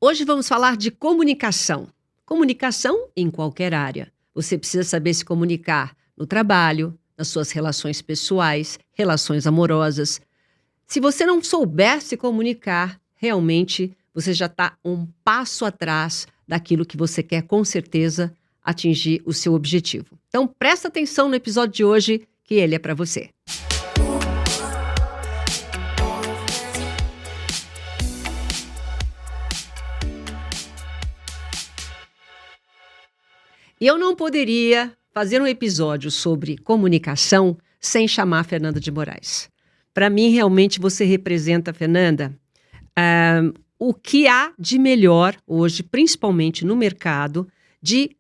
Hoje vamos falar de comunicação. Comunicação em qualquer área. Você precisa saber se comunicar no trabalho, nas suas relações pessoais, relações amorosas. Se você não souber se comunicar, realmente você já está um passo atrás daquilo que você quer, com certeza, atingir o seu objetivo. Então, presta atenção no episódio de hoje, que ele é para você. E eu não poderia fazer um episódio sobre comunicação sem chamar a Fernanda de Moraes. Para mim, realmente, você representa, Fernanda, o que há de melhor hoje, principalmente no mercado, de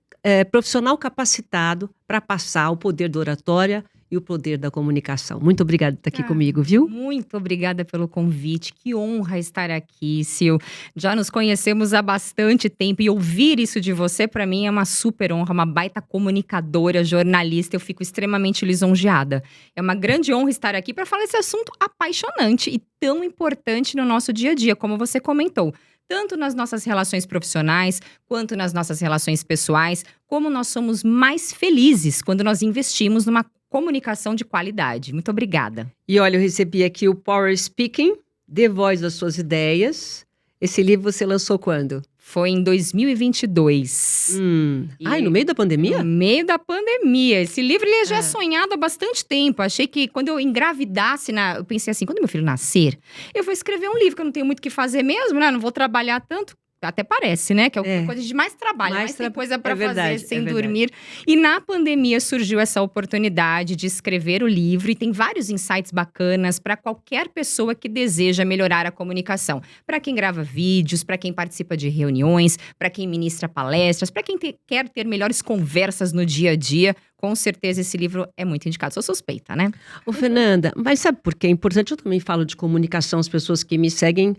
profissional capacitado para passar o poder da oratória e o poder da comunicação. Muito obrigada por estar aqui comigo, viu? Muito obrigada pelo convite. Que honra estar aqui, Sil. Já nos conhecemos há bastante tempo e ouvir isso de você, para mim, é uma super honra, uma baita comunicadora, jornalista. Eu fico extremamente lisonjeada. É uma grande honra estar aqui para falar esse assunto apaixonante e tão importante no nosso dia a dia, como você comentou. Tanto nas nossas relações profissionais, quanto nas nossas relações pessoais, como nós somos mais felizes quando nós investimos numa comunicação de qualidade. Muito obrigada. E olha, eu recebi aqui o Power Speaking, Dê Voz às Suas Ideias. Esse livro você lançou quando? Foi em 2022. No meio da pandemia? No meio da pandemia. Esse livro ele já é sonhado há bastante tempo. Achei que quando eu engravidasse, eu pensei assim, quando meu filho nascer, eu vou escrever um livro, que eu não tenho muito o que fazer mesmo, né? Não vou trabalhar tanto. Até parece, né? Que é coisa de mais trabalho, mais tem coisa para fazer sem dormir. E na pandemia surgiu essa oportunidade de escrever o livro. E tem vários insights bacanas para qualquer pessoa que deseja melhorar a comunicação. Para quem grava vídeos, para quem participa de reuniões, para quem ministra palestras, para quem quer ter melhores conversas no dia a dia. Com certeza esse livro é muito indicado. Sou suspeita, né? Ô, Fernanda, mas sabe por que é importante? Eu também falo de comunicação. As pessoas que me seguem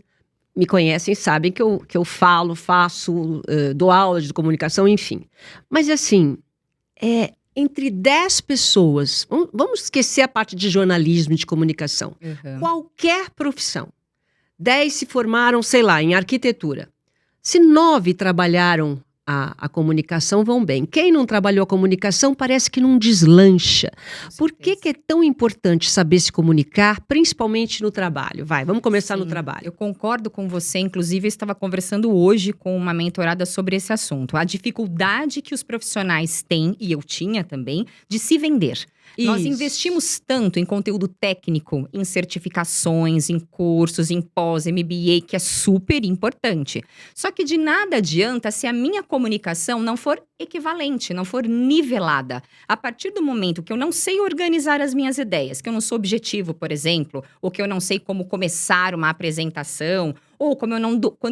me conhecem, sabem que eu falo, faço, dou aula de comunicação, enfim. Mas assim, entre 10 pessoas, vamos esquecer a parte de jornalismo e de comunicação. Qualquer profissão. 10 se formaram, sei lá, em arquitetura. Se 9 trabalharam a comunicação, vão bem. Quem não trabalhou a comunicação parece que não deslancha. Por que é tão importante saber se comunicar, principalmente no trabalho? Vamos começar no trabalho. Eu concordo com você. Inclusive, eu estava conversando hoje com uma mentorada sobre esse assunto. A dificuldade que os profissionais têm, e eu tinha também, de se vender. Isso. Nós investimos tanto em conteúdo técnico, em certificações, em cursos, em pós-MBA, que é super importante. Só que de nada adianta se a minha comunicação não for equivalente, não for nivelada. A partir do momento que eu não sei organizar as minhas ideias, que eu não sou objetivo, por exemplo, ou que eu não sei como começar uma apresentação, ou quando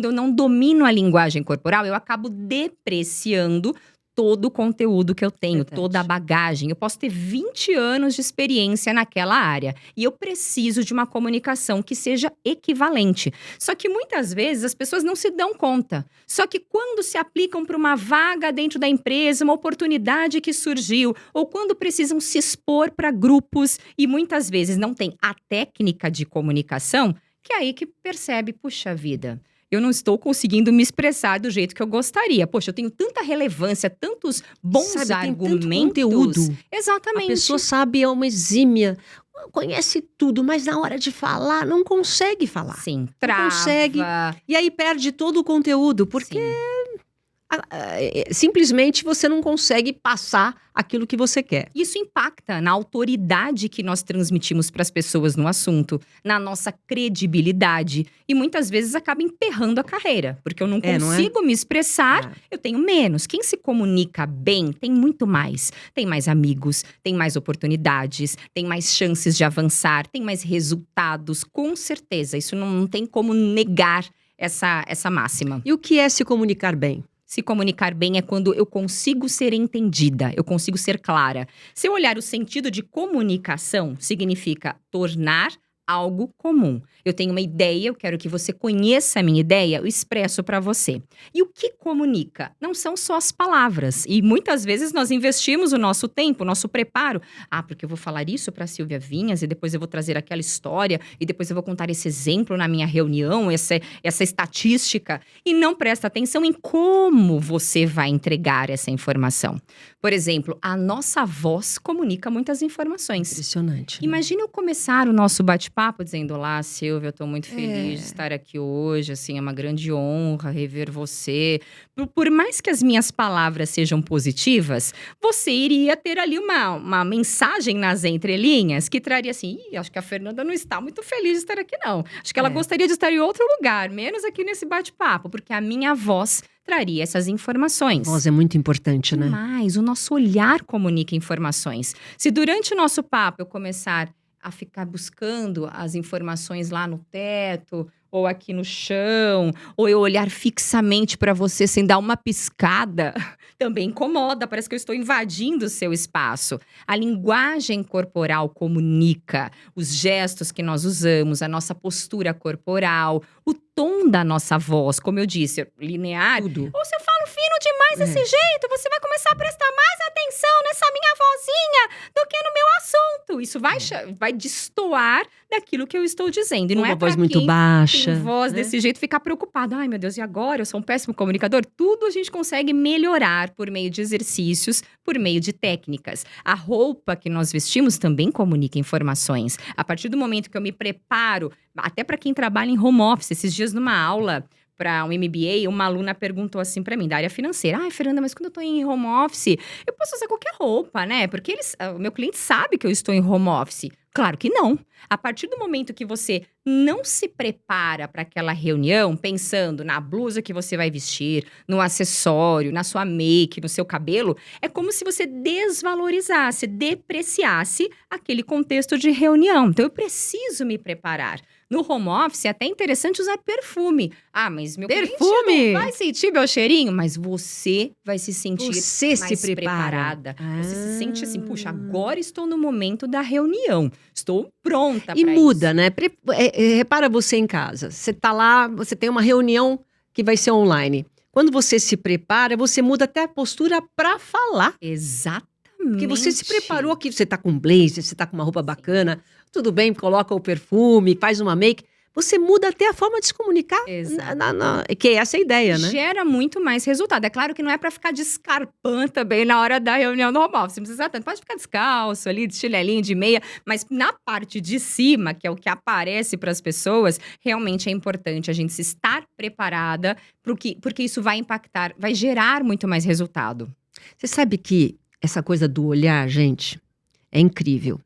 eu não domino a linguagem corporal, eu acabo depreciando todo o conteúdo que eu tenho, toda a bagagem. Eu posso ter 20 anos de experiência naquela área. E eu preciso de uma comunicação que seja equivalente. Só que muitas vezes as pessoas não se dão conta. Só que quando se aplicam para uma vaga dentro da empresa, uma oportunidade que surgiu, ou quando precisam se expor para grupos e muitas vezes não tem a técnica de comunicação, que é aí que percebe, puxa vida, eu não estou conseguindo me expressar do jeito que eu gostaria. Poxa, eu tenho tanta relevância, tantos bons argumentos. Tem tanto conteúdo. Exatamente. A pessoa sabe, é uma exímia, conhece tudo, mas na hora de falar, não consegue falar. Sim, trava. Não consegue. E aí perde todo o conteúdo, porque simplesmente você não consegue passar aquilo que você quer. Isso impacta na autoridade que nós transmitimos para as pessoas no assunto, na nossa credibilidade e muitas vezes acaba emperrando a carreira, porque eu não consigo me expressar, eu tenho menos. Quem se comunica bem tem muito mais. Tem mais amigos, tem mais oportunidades, tem mais chances de avançar, tem mais resultados, com certeza. Isso não tem como negar essa máxima. E o que é se comunicar bem? Se comunicar bem é quando eu consigo ser entendida, eu consigo ser clara. Se eu olhar o sentido de comunicação, significa tornar algo comum. Eu tenho uma ideia, eu quero que você conheça a minha ideia, eu expresso para você. E o que comunica? Não são só as palavras. E muitas vezes nós investimos o nosso tempo, o nosso preparo. Porque eu vou falar isso para Silvia Vinhas e depois eu vou trazer aquela história e depois eu vou contar esse exemplo na minha reunião, essa estatística. E não presta atenção em como você vai entregar essa informação. Por exemplo, a nossa voz comunica muitas informações. Impressionante. Né? Imagina eu começar o nosso bate-papo dizendo: olá, Silvia, eu estou muito feliz de estar aqui hoje, assim, é uma grande honra rever você. Por mais que as minhas palavras sejam positivas, você iria ter ali uma mensagem nas entrelinhas que traria assim: acho que a Fernanda não está muito feliz de estar aqui, não. Acho que ela gostaria de estar em outro lugar, menos aqui nesse bate-papo, porque a minha voz traria essas informações. A voz é muito importante, né? Mas o nosso olhar comunica informações. Se durante o nosso papo eu começar a ficar buscando as informações lá no teto, ou aqui no chão, ou eu olhar fixamente para você sem dar uma piscada, também incomoda, parece que eu estou invadindo o seu espaço. A linguagem corporal comunica, os gestos que nós usamos, a nossa postura corporal, o tom da nossa voz, como eu disse, linear. Tudo. Ou se eu falo fino demais desse jeito, você vai começar a prestar mais atenção nessa minha vozinha do que no meu assunto. Isso vai destoar daquilo que eu estou dizendo. E não uma é voz pra muito quem baixa. tem voz desse jeito ficar preocupado. Ai, meu Deus, e agora? Eu sou um péssimo comunicador? Tudo a gente consegue melhorar por meio de exercícios, por meio de técnicas. A roupa que nós vestimos também comunica informações. A partir do momento que eu me preparo, até para quem trabalha em home office, esses dias numa aula para um MBA, uma aluna perguntou assim para mim, da área financeira: ai, Fernanda, mas quando eu tô em home office, eu posso usar qualquer roupa, né? Porque o meu cliente sabe que eu estou em home office. Claro que não. A partir do momento que você não se prepara para aquela reunião, pensando na blusa que você vai vestir, no acessório, na sua make, no seu cabelo, é como se você desvalorizasse, depreciasse aquele contexto de reunião. Então, eu preciso me preparar. No home office, é até interessante usar perfume. Mas meu cliente não vai sentir meu cheirinho, mas você vai se sentir mais preparada. Você se sente assim, puxa, agora estou no momento da reunião. Estou pronta para isso. E muda, né? Repara você em casa. Você tá lá, você tem uma reunião que vai ser online. Quando você se prepara, você muda até a postura para falar. Exatamente. Porque você se preparou aqui, você tá com um blazer, você tá com uma roupa bacana, tudo bem, coloca o perfume, faz uma make. Você muda até a forma de se comunicar. Que é essa a ideia, né? Gera muito mais resultado. É claro que não é para ficar descarpando também na hora da reunião do home office. Não precisa tanto. Pode ficar descalço ali, de chinelinho, de meia. Mas na parte de cima, que é o que aparece para as pessoas, realmente é importante a gente se estar preparada, porque isso vai impactar, vai gerar muito mais resultado. Você sabe que essa coisa do olhar, gente, é incrível.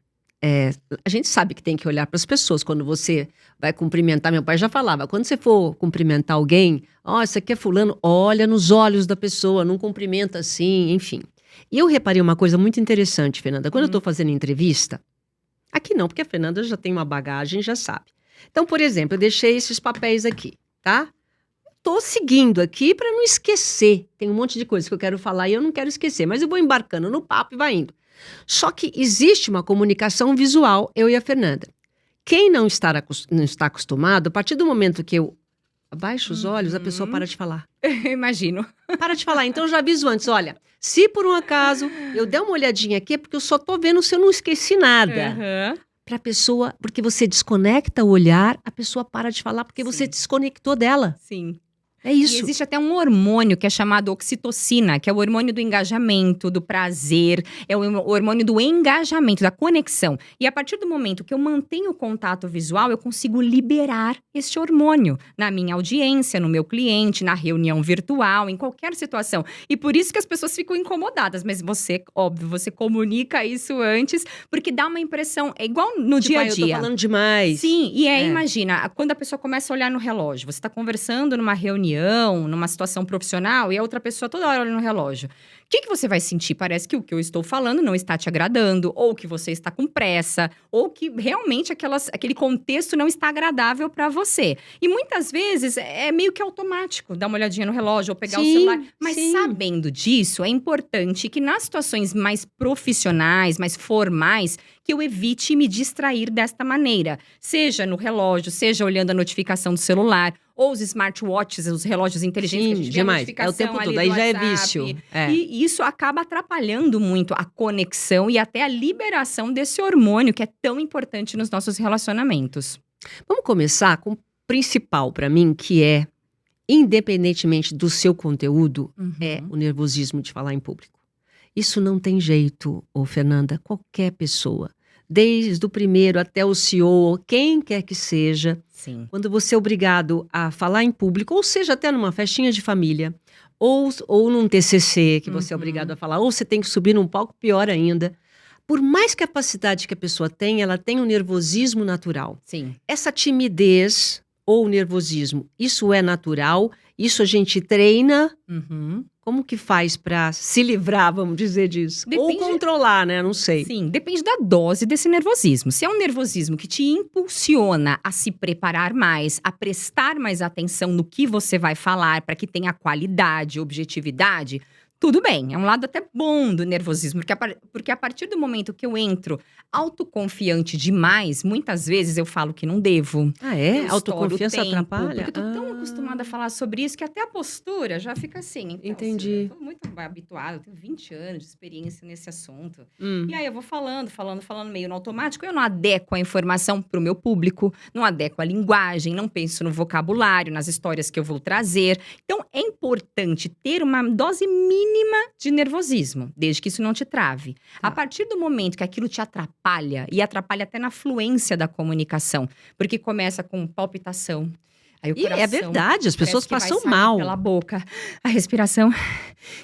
A gente sabe que tem que olhar para as pessoas. Quando você vai cumprimentar, meu pai já falava, quando você for cumprimentar alguém, isso aqui é fulano, olha nos olhos da pessoa, não cumprimenta assim, enfim. E eu reparei uma coisa muito interessante, Fernanda. Quando eu estou fazendo entrevista, aqui não, porque a Fernanda já tem uma bagagem, já sabe. Então, por exemplo, eu deixei esses papéis aqui, tá? Estou seguindo aqui para não esquecer. Tem um monte de coisa que eu quero falar e eu não quero esquecer, mas eu vou embarcando no papo e vai indo. Só que existe uma comunicação visual, eu e a Fernanda. Quem não está acostumado, a partir do momento que eu abaixo os olhos, a pessoa para de falar. Imagino. Para de falar. Então, eu já aviso antes, olha, se por um acaso eu der uma olhadinha aqui, é porque eu só estou vendo se eu não esqueci nada. Para a pessoa, porque você desconecta o olhar, a pessoa para de falar porque você desconectou dela. Sim. É isso. E existe até um hormônio que é chamado oxitocina, que é o hormônio do engajamento, do prazer, é o hormônio do engajamento, da conexão. E a partir do momento que eu mantenho o contato visual, eu consigo liberar este hormônio na minha audiência, no meu cliente, na reunião virtual, em qualquer situação. E por isso que as pessoas ficam incomodadas. Mas você, óbvio, você comunica isso antes, porque dá uma impressão, é igual no dia a dia. Eu tô falando demais. Sim, e imagina, quando a pessoa começa a olhar no relógio, você está conversando numa reunião, reunião, numa situação profissional, e a outra pessoa toda hora olha no relógio. O que você vai sentir? Parece que o que eu estou falando não está te agradando, ou que você está com pressa, ou que realmente aquele contexto não está agradável para você. E muitas vezes é meio que automático, dar uma olhadinha no relógio ou pegar o celular. Mas sabendo disso, é importante que nas situações mais profissionais, mais formais, que eu evite me distrair desta maneira. Seja no relógio, seja olhando a notificação do celular, ou os smartwatches, os relógios inteligentes que a gente vê a notificação. É o tempo todo, aí já é vício. E isso acaba atrapalhando muito a conexão e até a liberação desse hormônio que é tão importante nos nossos relacionamentos. Vamos começar com o principal para mim, que é, independentemente do seu conteúdo, é o nervosismo de falar em público. Isso não tem jeito, Fernanda, qualquer pessoa. Desde o primeiro até o CEO, quem quer que seja, Sim. Quando você é obrigado a falar em público, ou seja, até numa festinha de família, ou num TCC que você é obrigado a falar, ou você tem que subir num palco, pior ainda. Por mais capacidade que a pessoa tem, ela tem um nervosismo natural. Sim. Essa timidez ou nervosismo, isso é natural, isso a gente treina. Como que faz para se livrar, vamos dizer disso? Ou controlar, né? Não sei. Sim, depende da dose desse nervosismo. Se é um nervosismo que te impulsiona a se preparar mais, a prestar mais atenção no que você vai falar para que tenha qualidade, objetividade, tudo bem. É um lado até bom do nervosismo, porque a partir do momento que eu entro autoconfiante demais, muitas vezes eu falo que não devo. Ah, é? Autoconfiança atrapalha? Porque eu tô tão acostumada a falar sobre isso que até a postura já fica assim. Então, entendi. Eu tô muito habituada, eu tenho 20 anos de experiência nesse assunto. E aí eu vou falando meio no automático. Eu não adequo a informação pro meu público, não adequo a linguagem, não penso no vocabulário, nas histórias que eu vou trazer. Então, é importante ter uma dose mínima de nervosismo, desde que isso não te trave. A partir do momento que aquilo te atrapalha, e atrapalha até na fluência da comunicação, porque começa com palpitação. Aí o coração, é verdade, as pessoas passam vai mal. Pela boca, a respiração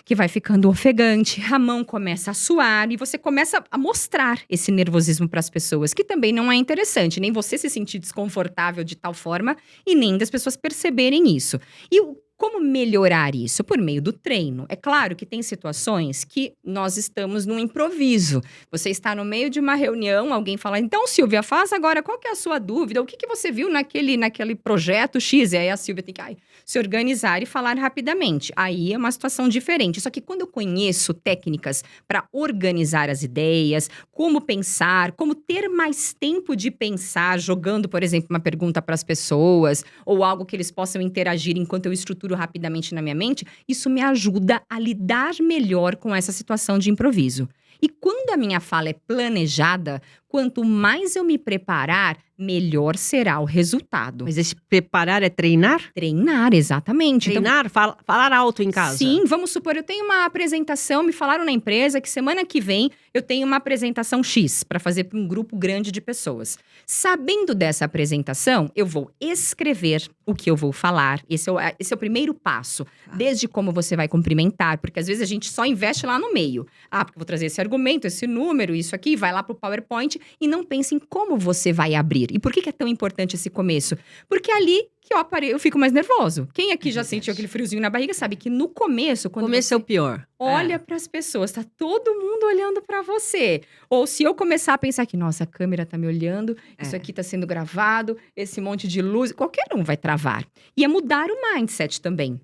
que vai ficando ofegante, a mão começa a suar e você começa a mostrar esse nervosismo para as pessoas, que também não é interessante, nem você se sentir desconfortável de tal forma e nem das pessoas perceberem isso. E como melhorar isso? Por meio do treino. É claro que tem situações que nós estamos num improviso. Você está no meio de uma reunião, alguém fala, então, Silvia, faz agora, qual que é a sua dúvida? O que você viu naquele projeto X? E aí a Silvia tem que se organizar e falar rapidamente. Aí é uma situação diferente. Só que quando eu conheço técnicas para organizar as ideias, como pensar, como ter mais tempo de pensar, jogando, por exemplo, uma pergunta para as pessoas, ou algo que eles possam interagir enquanto eu estruturo rapidamente na minha mente, isso me ajuda a lidar melhor com essa situação de improviso. E quando a minha fala é planejada, quanto mais eu me preparar, melhor será o resultado. Mas esse preparar é treinar? Treinar, exatamente. Treinar, então, falar alto em casa. Sim, vamos supor, eu tenho uma apresentação, me falaram na empresa que semana que vem eu tenho uma apresentação X para fazer para um grupo grande de pessoas. Sabendo dessa apresentação, eu vou escrever o que eu vou falar. Esse é o primeiro passo. Desde como você vai cumprimentar, porque às vezes a gente só investe lá no meio. Porque eu vou trazer esse argumento, esse número, isso aqui, vai lá pro PowerPoint e não pense em como você vai abrir. E por que é tão importante esse começo? Porque ali que eu fico mais nervoso. Quem aqui já sentiu aquele friozinho na barriga sabe que no começo, quando é o pior. Olha para as pessoas, tá todo mundo olhando para você. Ou se eu começar a pensar que, nossa, a câmera tá me olhando, isso aqui tá sendo gravado, esse monte de luz, qualquer um vai travar. E é mudar o mindset também.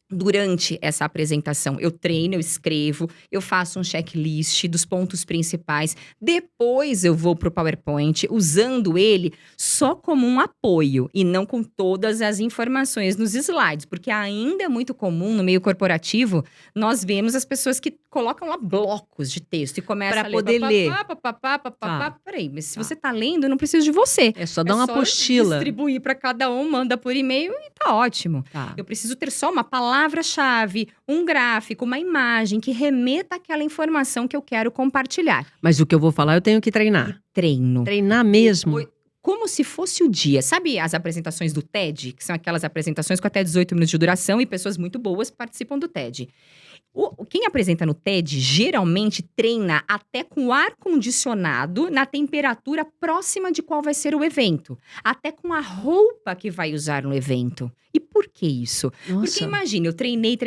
Durante essa apresentação, eu treino, eu escrevo, eu faço um checklist dos pontos principais. Depois eu vou pro PowerPoint, usando ele só como um apoio e não com todas as informações nos slides. Porque ainda é muito comum no meio corporativo, nós vemos as pessoas que colocam lá blocos de texto e começam a ler. Poder ler. Peraí, mas se você tá lendo, eu não preciso de você. É só dar uma apostila. Distribuir para cada um, manda por e-mail e tá ótimo. Eu preciso ter só uma palavra-chave, um gráfico, uma imagem que remeta àquela informação que eu quero compartilhar. Mas o que eu vou falar, eu tenho que treinar. Treino. Treinar mesmo. Como se fosse o dia. Sabe as apresentações do TED? Que são aquelas apresentações com até 18 minutos de duração e pessoas muito boas participam do TED. Quem apresenta no TED, geralmente treina até com ar-condicionado na temperatura próxima de qual vai ser o evento. Até com a roupa que vai usar no evento. E por que isso? Nossa. Porque imagina, eu treinei,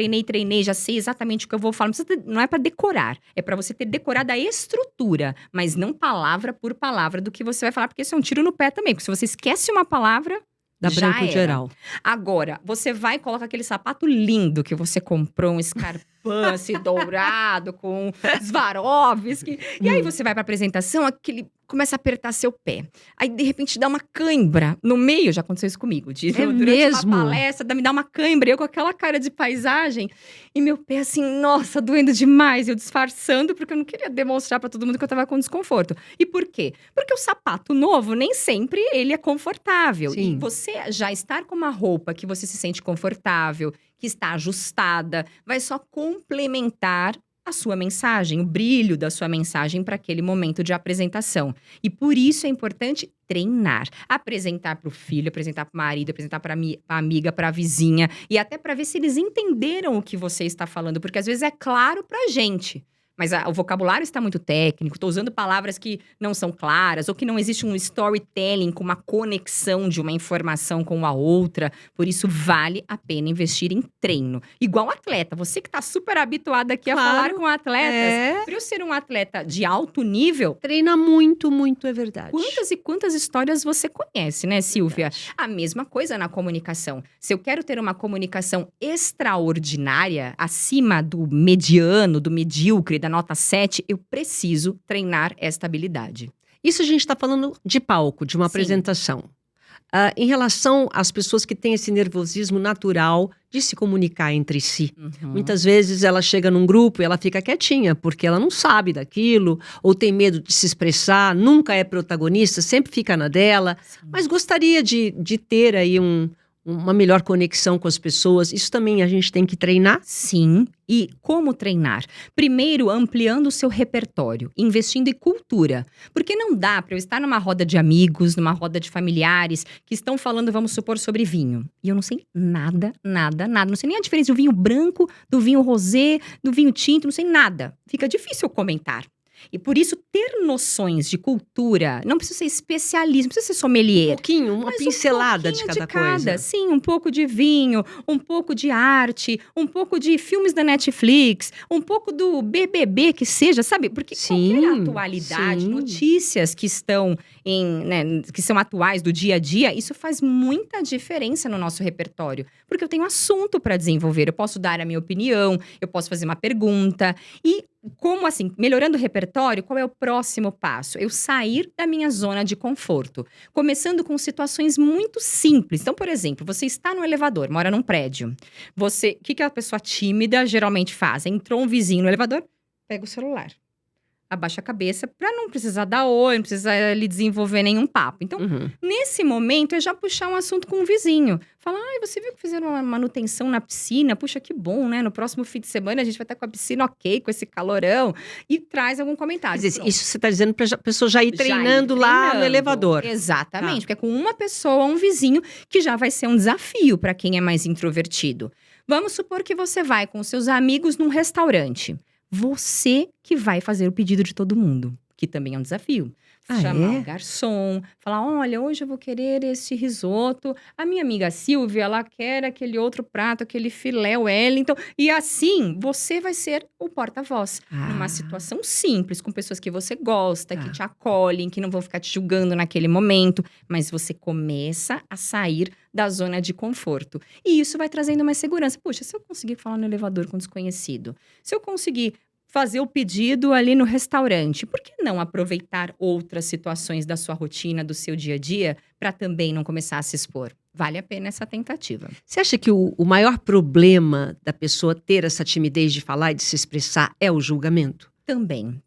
já sei exatamente o que eu vou falar. Não é para decorar, é para você ter decorado a estrutura, mas não palavra por palavra do que você vai falar, porque isso é um tiro no pé também. Porque se você esquece uma palavra, Dá já branco era. geral. Agora, você vai e coloca aquele sapato lindo que você comprou, um Scarpance dourado com Swarovski. E aí você vai pra apresentação, começa a apertar seu pé. Aí, de repente, dá uma cãibra no meio. Já aconteceu isso comigo. Durante mesmo? uma palestra, me dá uma cãibra. Eu com aquela cara de paisagem. E meu pé assim, nossa, doendo demais. Eu disfarçando, porque eu não queria demonstrar pra todo mundo que eu tava com desconforto. E por quê? Porque o sapato novo, nem sempre ele é confortável. Sim. E você já estar com uma roupa que você se sente confortável, que está ajustada, vai só complementar a sua mensagem, o brilho da sua mensagem para aquele momento de apresentação. E por isso é importante treinar. Apresentar para o filho, apresentar para o marido, apresentar para a amiga, para a vizinha. E até para ver se eles entenderam o que você está falando. Porque às vezes é claro para a gente. Mas o vocabulário está muito técnico, estou usando palavras que não são claras, ou que não existe um storytelling com uma conexão de uma informação com a outra. Por isso, vale a pena investir em treino. Igual atleta, você que está super habituado aqui a falar com atletas. Para eu ser um atleta de alto nível… Treina muito, muito, é verdade. Quantas e quantas histórias você conhece, né, Silvia? Verdade. A mesma coisa na comunicação. Se eu quero ter uma comunicação extraordinária, acima do mediano, do medíocre, da nota 7, eu preciso treinar esta habilidade. Isso a gente está falando de palco, de uma apresentação. Em relação às pessoas que têm esse nervosismo natural de se comunicar entre si. Muitas vezes ela chega num grupo e ela fica quietinha, porque ela não sabe daquilo, ou tem medo de se expressar, nunca é protagonista, sempre fica na dela, mas gostaria de ter aí uma melhor conexão com as pessoas. Isso também a gente tem que treinar? Sim. E como treinar? Primeiro, ampliando o seu repertório, investindo em cultura. Porque não dá para eu estar numa roda de amigos, numa roda de familiares, que estão falando, vamos supor, sobre vinho. E eu não sei nada. Não sei nem a diferença do vinho branco, do vinho rosé, do vinho tinto, não sei nada. Fica difícil eu comentar. E por isso, ter noções de cultura, não precisa ser especialista, não precisa ser sommelier. Um pouquinho, uma pincelada de cada coisa. Sim, um pouco de vinho, um pouco de arte, um pouco de filmes da Netflix, um pouco do BBB que seja, sabe? Porque qualquer atualidade, notícias que estão que são atuais do dia a dia, isso faz muita diferença no nosso repertório. Porque eu tenho assunto para desenvolver, eu posso dar a minha opinião, eu posso fazer uma pergunta. E como assim, melhorando o repertório, qual é o próximo passo? Eu sair da minha zona de conforto. Começando com situações muito simples. Então, por exemplo, você está no elevador, mora num prédio. O que a pessoa tímida geralmente faz? Entrou um vizinho no elevador, pega o celular. Abaixa a cabeça para não precisar dar oi, não precisar lhe desenvolver nenhum papo. Então, nesse momento, é já puxar um assunto com um vizinho. Falar, você viu que fizeram uma manutenção na piscina? Puxa, que bom, né? No próximo fim de semana a gente vai estar com a piscina ok, com esse calorão. E traz algum comentário. Isso você está dizendo para a pessoa já ir treinando lá no elevador. Exatamente, porque é com uma pessoa, um vizinho, que já vai ser um desafio para quem é mais introvertido. Vamos supor que você vai com seus amigos num restaurante. Você que vai fazer o pedido de todo mundo, que também é um desafio. Chamar o garçom, falar, olha, hoje eu vou querer esse risoto. A minha amiga Silvia, ela quer aquele outro prato, aquele filé Wellington. E assim, você vai ser o porta-voz. Numa situação simples, com pessoas que você gosta, que te acolhem, que não vão ficar te julgando naquele momento. Mas você começa a sair da zona de conforto. E isso vai trazendo mais segurança. Puxa, se eu conseguir falar no elevador com um desconhecido, se eu conseguir fazer o pedido ali no restaurante, por que não aproveitar outras situações da sua rotina, do seu dia a dia, para também não começar a se expor? Vale a pena essa tentativa. Você acha que o maior problema da pessoa ter essa timidez de falar e de se expressar é o julgamento? Também.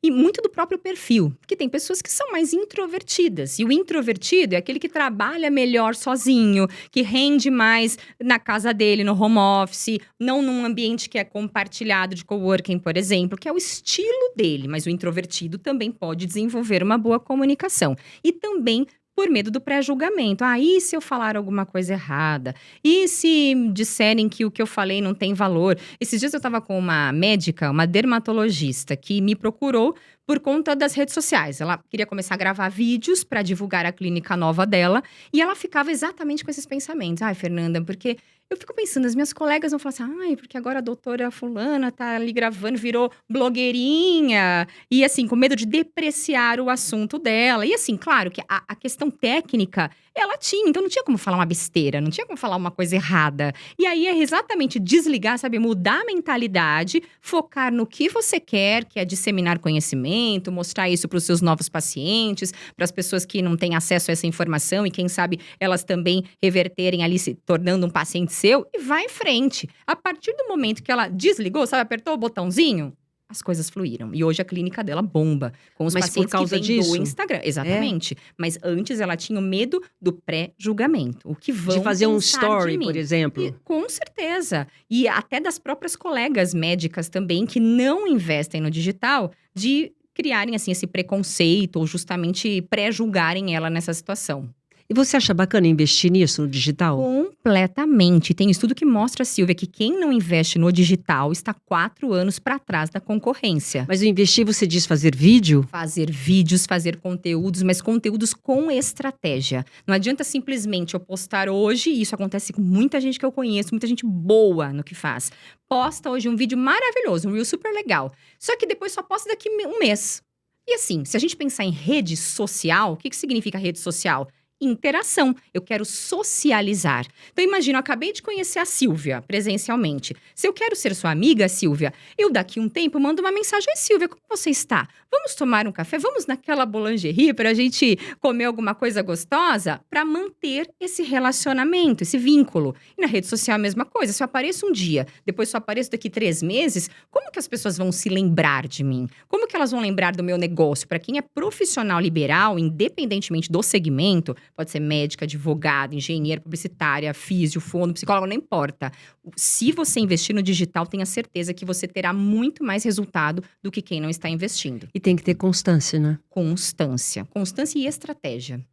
E muito do próprio perfil, porque tem pessoas que são mais introvertidas. E o introvertido é aquele que trabalha melhor sozinho, que rende mais na casa dele, no home office, não num ambiente que é compartilhado de coworking, por exemplo, que é o estilo dele. Mas o introvertido também pode desenvolver uma boa comunicação. E também por medo do pré-julgamento. E se eu falar alguma coisa errada? E se disserem que o que eu falei não tem valor? Esses dias eu estava com uma médica, uma dermatologista, que me procurou por conta das redes sociais. Ela queria começar a gravar vídeos para divulgar a clínica nova dela. E ela ficava exatamente com esses pensamentos. Fernanda, porque eu fico pensando, as minhas colegas vão falar assim, porque agora a doutora fulana tá ali gravando, virou blogueirinha. E assim, com medo de depreciar o assunto dela. E assim, claro que a questão técnica, ela tinha. Então não tinha como falar uma besteira, não tinha como falar uma coisa errada. E aí é exatamente desligar, sabe? Mudar a mentalidade, focar no que você quer, que é disseminar conhecimento, mostrar isso para os seus novos pacientes, para as pessoas que não têm acesso a essa informação e quem sabe elas também reverterem ali, se tornando um paciente seu, e vai em frente. A partir do momento que ela desligou, sabe, apertou o botãozinho, as coisas fluíram. E hoje a clínica dela bomba. Com os pacientes por causa que vêm do Instagram. Exatamente. Mas antes ela tinha o medo do pré-julgamento. O que vão de fazer um pensar story, de mim. por exemplo. Com certeza. E até das próprias colegas médicas também, que não investem no digital, de criarem assim, esse preconceito ou justamente pré-julgarem ela nessa situação. E você acha bacana investir nisso, no digital? Completamente. Tem estudo que mostra, Silvia, que quem não investe no digital está 4 anos para trás da concorrência. Mas o investir, você diz fazer vídeo? Fazer vídeos, fazer conteúdos, mas conteúdos com estratégia. Não adianta simplesmente eu postar hoje, e isso acontece com muita gente que eu conheço, muita gente boa no que faz. Posta hoje um vídeo maravilhoso, um reel super legal. Só que depois só posta daqui um mês. E assim, se a gente pensar em rede social, o que significa rede social? Interação. Eu quero socializar. Então, imagina, eu acabei de conhecer a Silvia presencialmente. Se eu quero ser sua amiga, Silvia, eu daqui um tempo mando uma mensagem. Oi, Silvia, como você está? Vamos tomar um café? Vamos naquela boulangerie para a gente comer alguma coisa gostosa? Para manter esse relacionamento, esse vínculo. E na rede social a mesma coisa. Se eu apareço um dia, depois se eu apareço daqui 3 meses, como que as pessoas vão se lembrar de mim? Como que elas vão lembrar do meu negócio? Para quem é profissional liberal, independentemente do segmento, pode ser médica, advogada, engenheira, publicitária, físio, fono, psicólogo, não importa. Se você investir no digital, tenha certeza que você terá muito mais resultado do que quem não está investindo. E tem que ter constância, né? Constância. Constância e estratégia.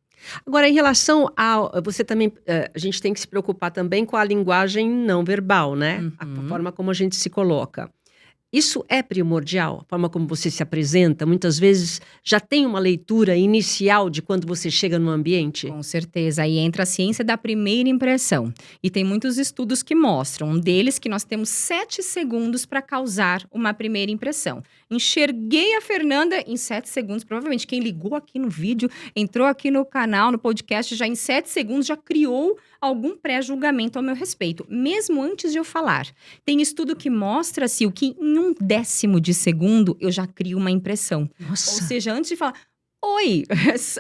Agora, em relação a… Você também… A gente tem que se preocupar também com a linguagem não verbal, né? A forma como a gente se coloca. Isso é primordial, a forma como você se apresenta. Muitas vezes já tem uma leitura inicial de quando você chega no ambiente. Com certeza, aí entra a ciência da primeira impressão. E tem muitos estudos que mostram, um deles que nós temos 7 segundos para causar uma primeira impressão. Enxerguei a Fernanda em 7 segundos, provavelmente quem ligou aqui no vídeo, entrou aqui no canal, no podcast, já em 7 segundos já criou algum pré-julgamento ao meu respeito, mesmo antes de eu falar. Tem estudo que mostra, Sil, que em 1/10 de segundo eu já crio uma impressão. Nossa. Ou seja, antes de falar… Oi,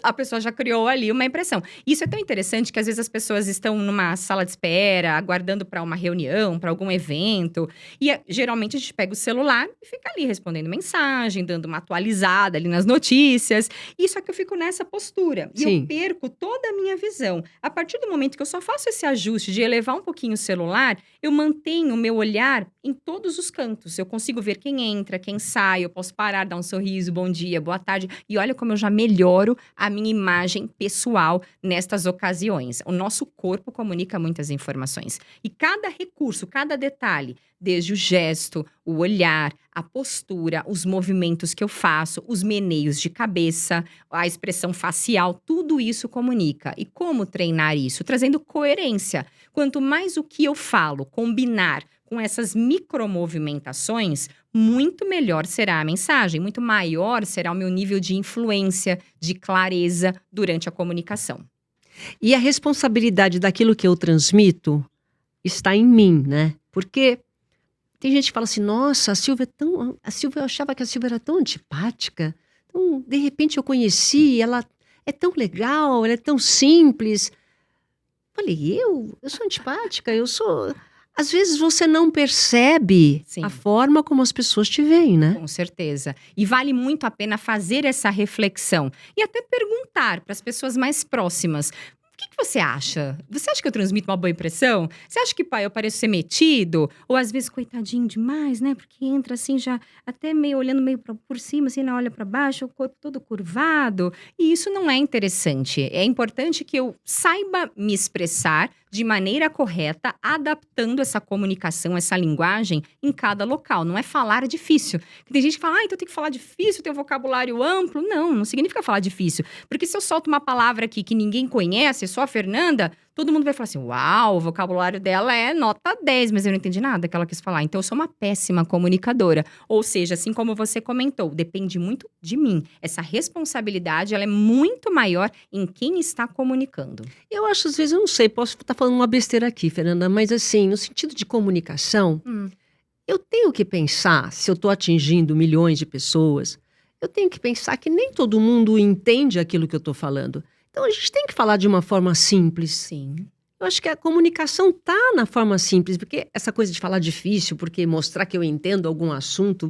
a pessoa já criou ali uma impressão. Isso é tão interessante que às vezes as pessoas estão numa sala de espera, aguardando para uma reunião, para algum evento. E geralmente a gente pega o celular e fica ali respondendo mensagem, dando uma atualizada ali nas notícias. E só que eu fico nessa postura. E eu perco toda a minha visão. A partir do momento que eu só faço esse ajuste de elevar um pouquinho o celular, eu mantenho o meu olhar em todos os cantos. Eu consigo ver quem entra, quem sai, eu posso parar, dar um sorriso, bom dia, boa tarde. E olha como eu já melhoro a minha imagem pessoal nestas ocasiões. O nosso corpo comunica muitas informações. E cada recurso, cada detalhe, desde o gesto, o olhar, a postura, os movimentos que eu faço, os meneios de cabeça, a expressão facial, tudo isso comunica. E como treinar isso? Trazendo coerência. Quanto mais o que eu falo combinar com essas micromovimentações, muito melhor será a mensagem, muito maior será o meu nível de influência, de clareza durante a comunicação. E a responsabilidade daquilo que eu transmito está em mim, né? Porque tem gente que fala assim, nossa, eu achava que a Silvia era tão antipática. Então, de repente eu conheci, ela é tão legal, ela é tão simples. Falei, eu sou antipática, eu sou… Às vezes você não percebe a forma como as pessoas te veem, né? Com certeza. E vale muito a pena fazer essa reflexão. E até perguntar para as pessoas mais próximas. que você acha? Você acha que eu transmito uma boa impressão? Você acha que, pai, eu pareço ser metido? Ou às vezes coitadinho demais, né? Porque entra assim já até meio olhando meio por cima, assim, olha para baixo, o corpo todo curvado. E isso não é interessante. É importante que eu saiba me expressar de maneira correta, adaptando essa comunicação, essa linguagem em cada local. Não é falar difícil. Tem gente que fala, então eu tenho que falar difícil, ter um vocabulário amplo. Não significa falar difícil. Porque se eu solto uma palavra aqui que ninguém conhece, só a Fernanda, todo mundo vai falar assim, uau, o vocabulário dela é nota 10, mas eu não entendi nada que ela quis falar. Então eu sou uma péssima comunicadora. Ou seja, assim como você comentou, depende muito de mim. Essa responsabilidade, ela é muito maior em quem está comunicando. Eu acho, às vezes, eu não sei, posso estar falando uma besteira aqui, Fernanda, mas assim, no sentido de comunicação, eu tenho que pensar, se eu estou atingindo milhões de pessoas, eu tenho que pensar que nem todo mundo entende aquilo que eu estou falando. Então, a gente tem que falar de uma forma simples. Sim. Eu acho que a comunicação tá na forma simples, porque essa coisa de falar difícil, porque mostrar que eu entendo algum assunto.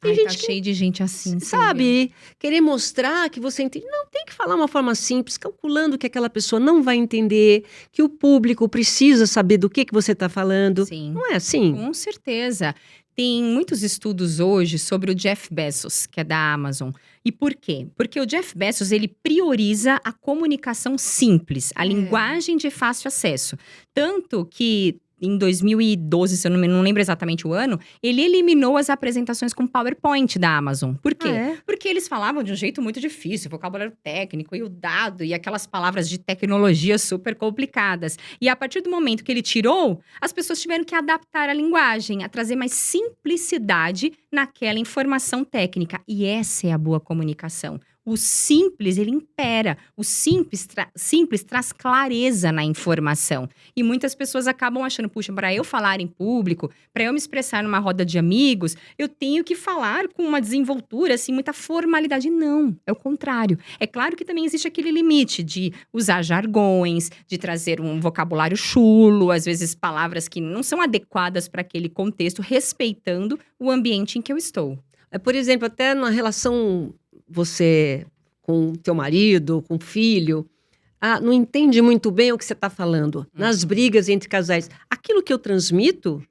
Ai, tá cheio de gente assim, sabe? Querer mostrar que você entende. Não, tem que falar uma forma simples, calculando que aquela pessoa não vai entender, que o público precisa saber do que você está falando. Sim. Não é assim? Com certeza. Tem muitos estudos hoje sobre o Jeff Bezos, que é da Amazon. E por quê? Porque o Jeff Bezos, ele prioriza a comunicação simples, a linguagem de fácil acesso. Tanto que em 2012, se eu não lembro exatamente o ano, ele eliminou as apresentações com PowerPoint da Amazon. Por quê? Porque eles falavam de um jeito muito difícil, vocabulário técnico e o dado e aquelas palavras de tecnologia super complicadas. E a partir do momento que ele tirou, as pessoas tiveram que adaptar a linguagem, a trazer mais simplicidade naquela informação técnica. E essa é a boa comunicação. O simples, ele impera. O simples traz clareza na informação. E muitas pessoas acabam achando, puxa, para eu falar em público, para eu me expressar numa roda de amigos, eu tenho que falar com uma desenvoltura, assim, muita formalidade. Não, é o contrário. É claro que também existe aquele limite de usar jargões, de trazer um vocabulário chulo, às vezes palavras que não são adequadas para aquele contexto, respeitando o ambiente em que eu estou. Por exemplo, até na relação você com teu marido, com o filho, não entende muito bem o que você está falando. Nas brigas entre casais. Aquilo que eu transmito,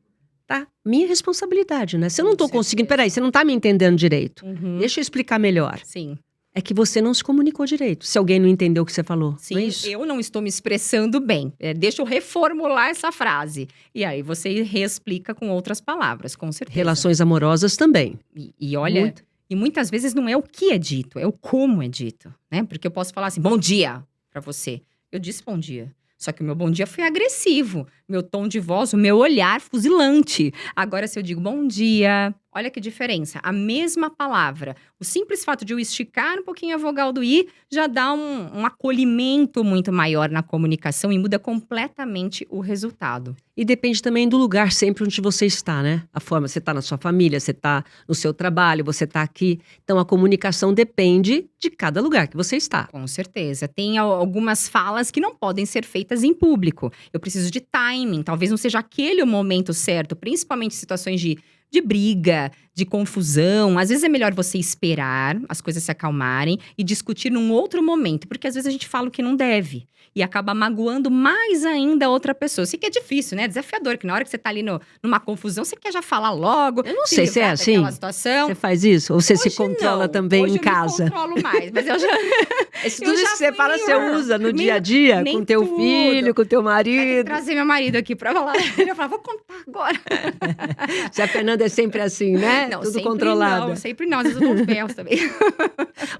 tá? Minha responsabilidade, né? Se eu não estou conseguindo... Peraí, você não está me entendendo direito. Deixa eu explicar melhor. Sim. É que você não se comunicou direito, se alguém não entendeu o que você falou. Sim, não é isso? Eu não estou me expressando bem. Deixa eu reformular essa frase. E aí você reexplica com outras palavras, com certeza. Relações amorosas também. E olha... E muitas vezes não é o que é dito, é o como é dito, né? Porque eu posso falar assim, bom dia pra você. Eu disse bom dia. Só que o meu bom dia foi agressivo. Meu tom de voz, o meu olhar fuzilante. Agora, se eu digo bom dia, olha que diferença. A mesma palavra. O simples fato de eu esticar um pouquinho a vogal do i já dá um acolhimento muito maior na comunicação e muda completamente o resultado. E depende também do lugar sempre onde você está, né? A forma, você está na sua família, você está no seu trabalho, você está aqui. Então, a comunicação depende de cada lugar que você está. Com certeza. Tem algumas falas que não podem ser feitas em público. Eu preciso de timing. Talvez não seja aquele o momento certo, principalmente em situações de briga, de confusão. Às vezes é melhor você esperar as coisas se acalmarem e discutir num outro momento. Porque às vezes a gente fala o que não deve. E acaba magoando mais ainda a outra pessoa. Isso que é difícil, né? Desafiador, que na hora que você tá ali numa confusão, você quer já falar logo. Eu não sei se é assim. Situação. Você faz isso? Ou você se controla também em casa? Eu me controlo mais, mas eu já... Tudo isso que você fala, você usa no dia a dia? Com teu filho, com teu marido? Tem que trazer meu marido aqui pra falar. Eu falo, vou contar agora. Se a Fernanda é sempre assim, né? Não, tudo sempre controlado. Não, sempre não. Às vezes eu dou uns berros também.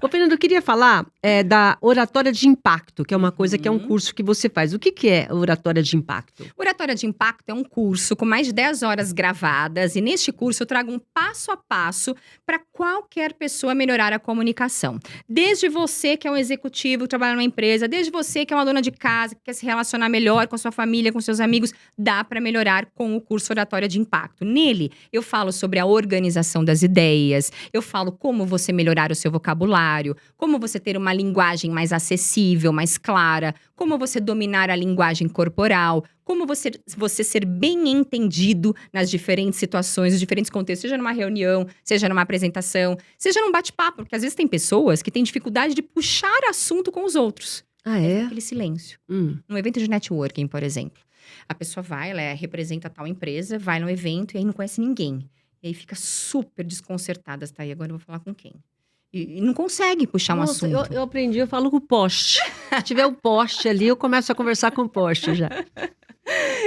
Ô, Fernanda, eu queria falar da oratória de impacto, que é uma coisa que é um curso que você faz. O que é oratória de impacto? Oratória de impacto é um curso com mais de 10 horas gravadas. E neste curso eu trago um passo a passo para qualquer pessoa melhorar a comunicação. Desde você que é um executivo, que trabalha numa empresa, desde você que é uma dona de casa, que quer se relacionar melhor com a sua família, com seus amigos, dá para melhorar com o curso Oratória de Impacto. Nele, eu falo sobre a organização das ideias, eu falo como você melhorar o seu vocabulário, como você ter uma linguagem mais acessível, mais clara, como você dominar a linguagem corporal, como você ser bem entendido nas diferentes situações, nos diferentes contextos, seja numa reunião, seja numa apresentação, seja num bate-papo, porque às vezes tem pessoas que têm dificuldade de puxar assunto com os outros. Ah, é? Aquele silêncio. Num evento de networking, por exemplo. A pessoa vai, ela representa tal empresa, vai no evento e aí não conhece ninguém. E aí fica super desconcertada. Tá aí, agora eu vou falar com quem? E não consegue puxar um assunto. Eu aprendi, eu falo com o poste. Se tiver um poste ali, eu começo a conversar com o poste já.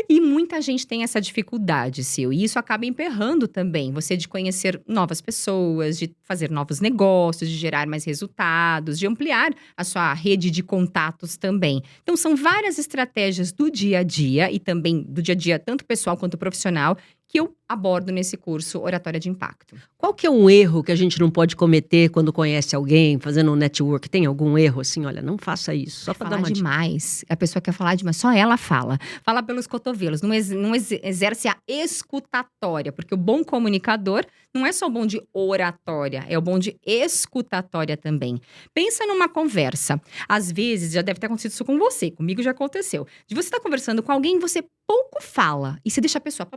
E muita gente tem essa dificuldade, Sil. E isso acaba emperrando também. Você de conhecer novas pessoas, de fazer novos negócios, de gerar mais resultados, de ampliar a sua rede de contatos também. Então, são várias estratégias do dia a dia e também do dia a dia, tanto pessoal quanto profissional, que eu abordo nesse curso Oratória de Impacto. Qual que é um erro que a gente não pode cometer quando conhece alguém, fazendo um network? Tem algum erro assim? Olha, não faça isso. Só para dar uma demais. A pessoa quer falar demais, só ela fala. Fala pelos cotovelos, não exerce a escutatória. Porque o bom comunicador não é só o bom de oratória, é o bom de escutatória também. Pensa numa conversa. Às vezes, já deve ter acontecido isso com você, comigo já aconteceu. De você estar conversando com alguém, você pouco fala. E você deixa a pessoa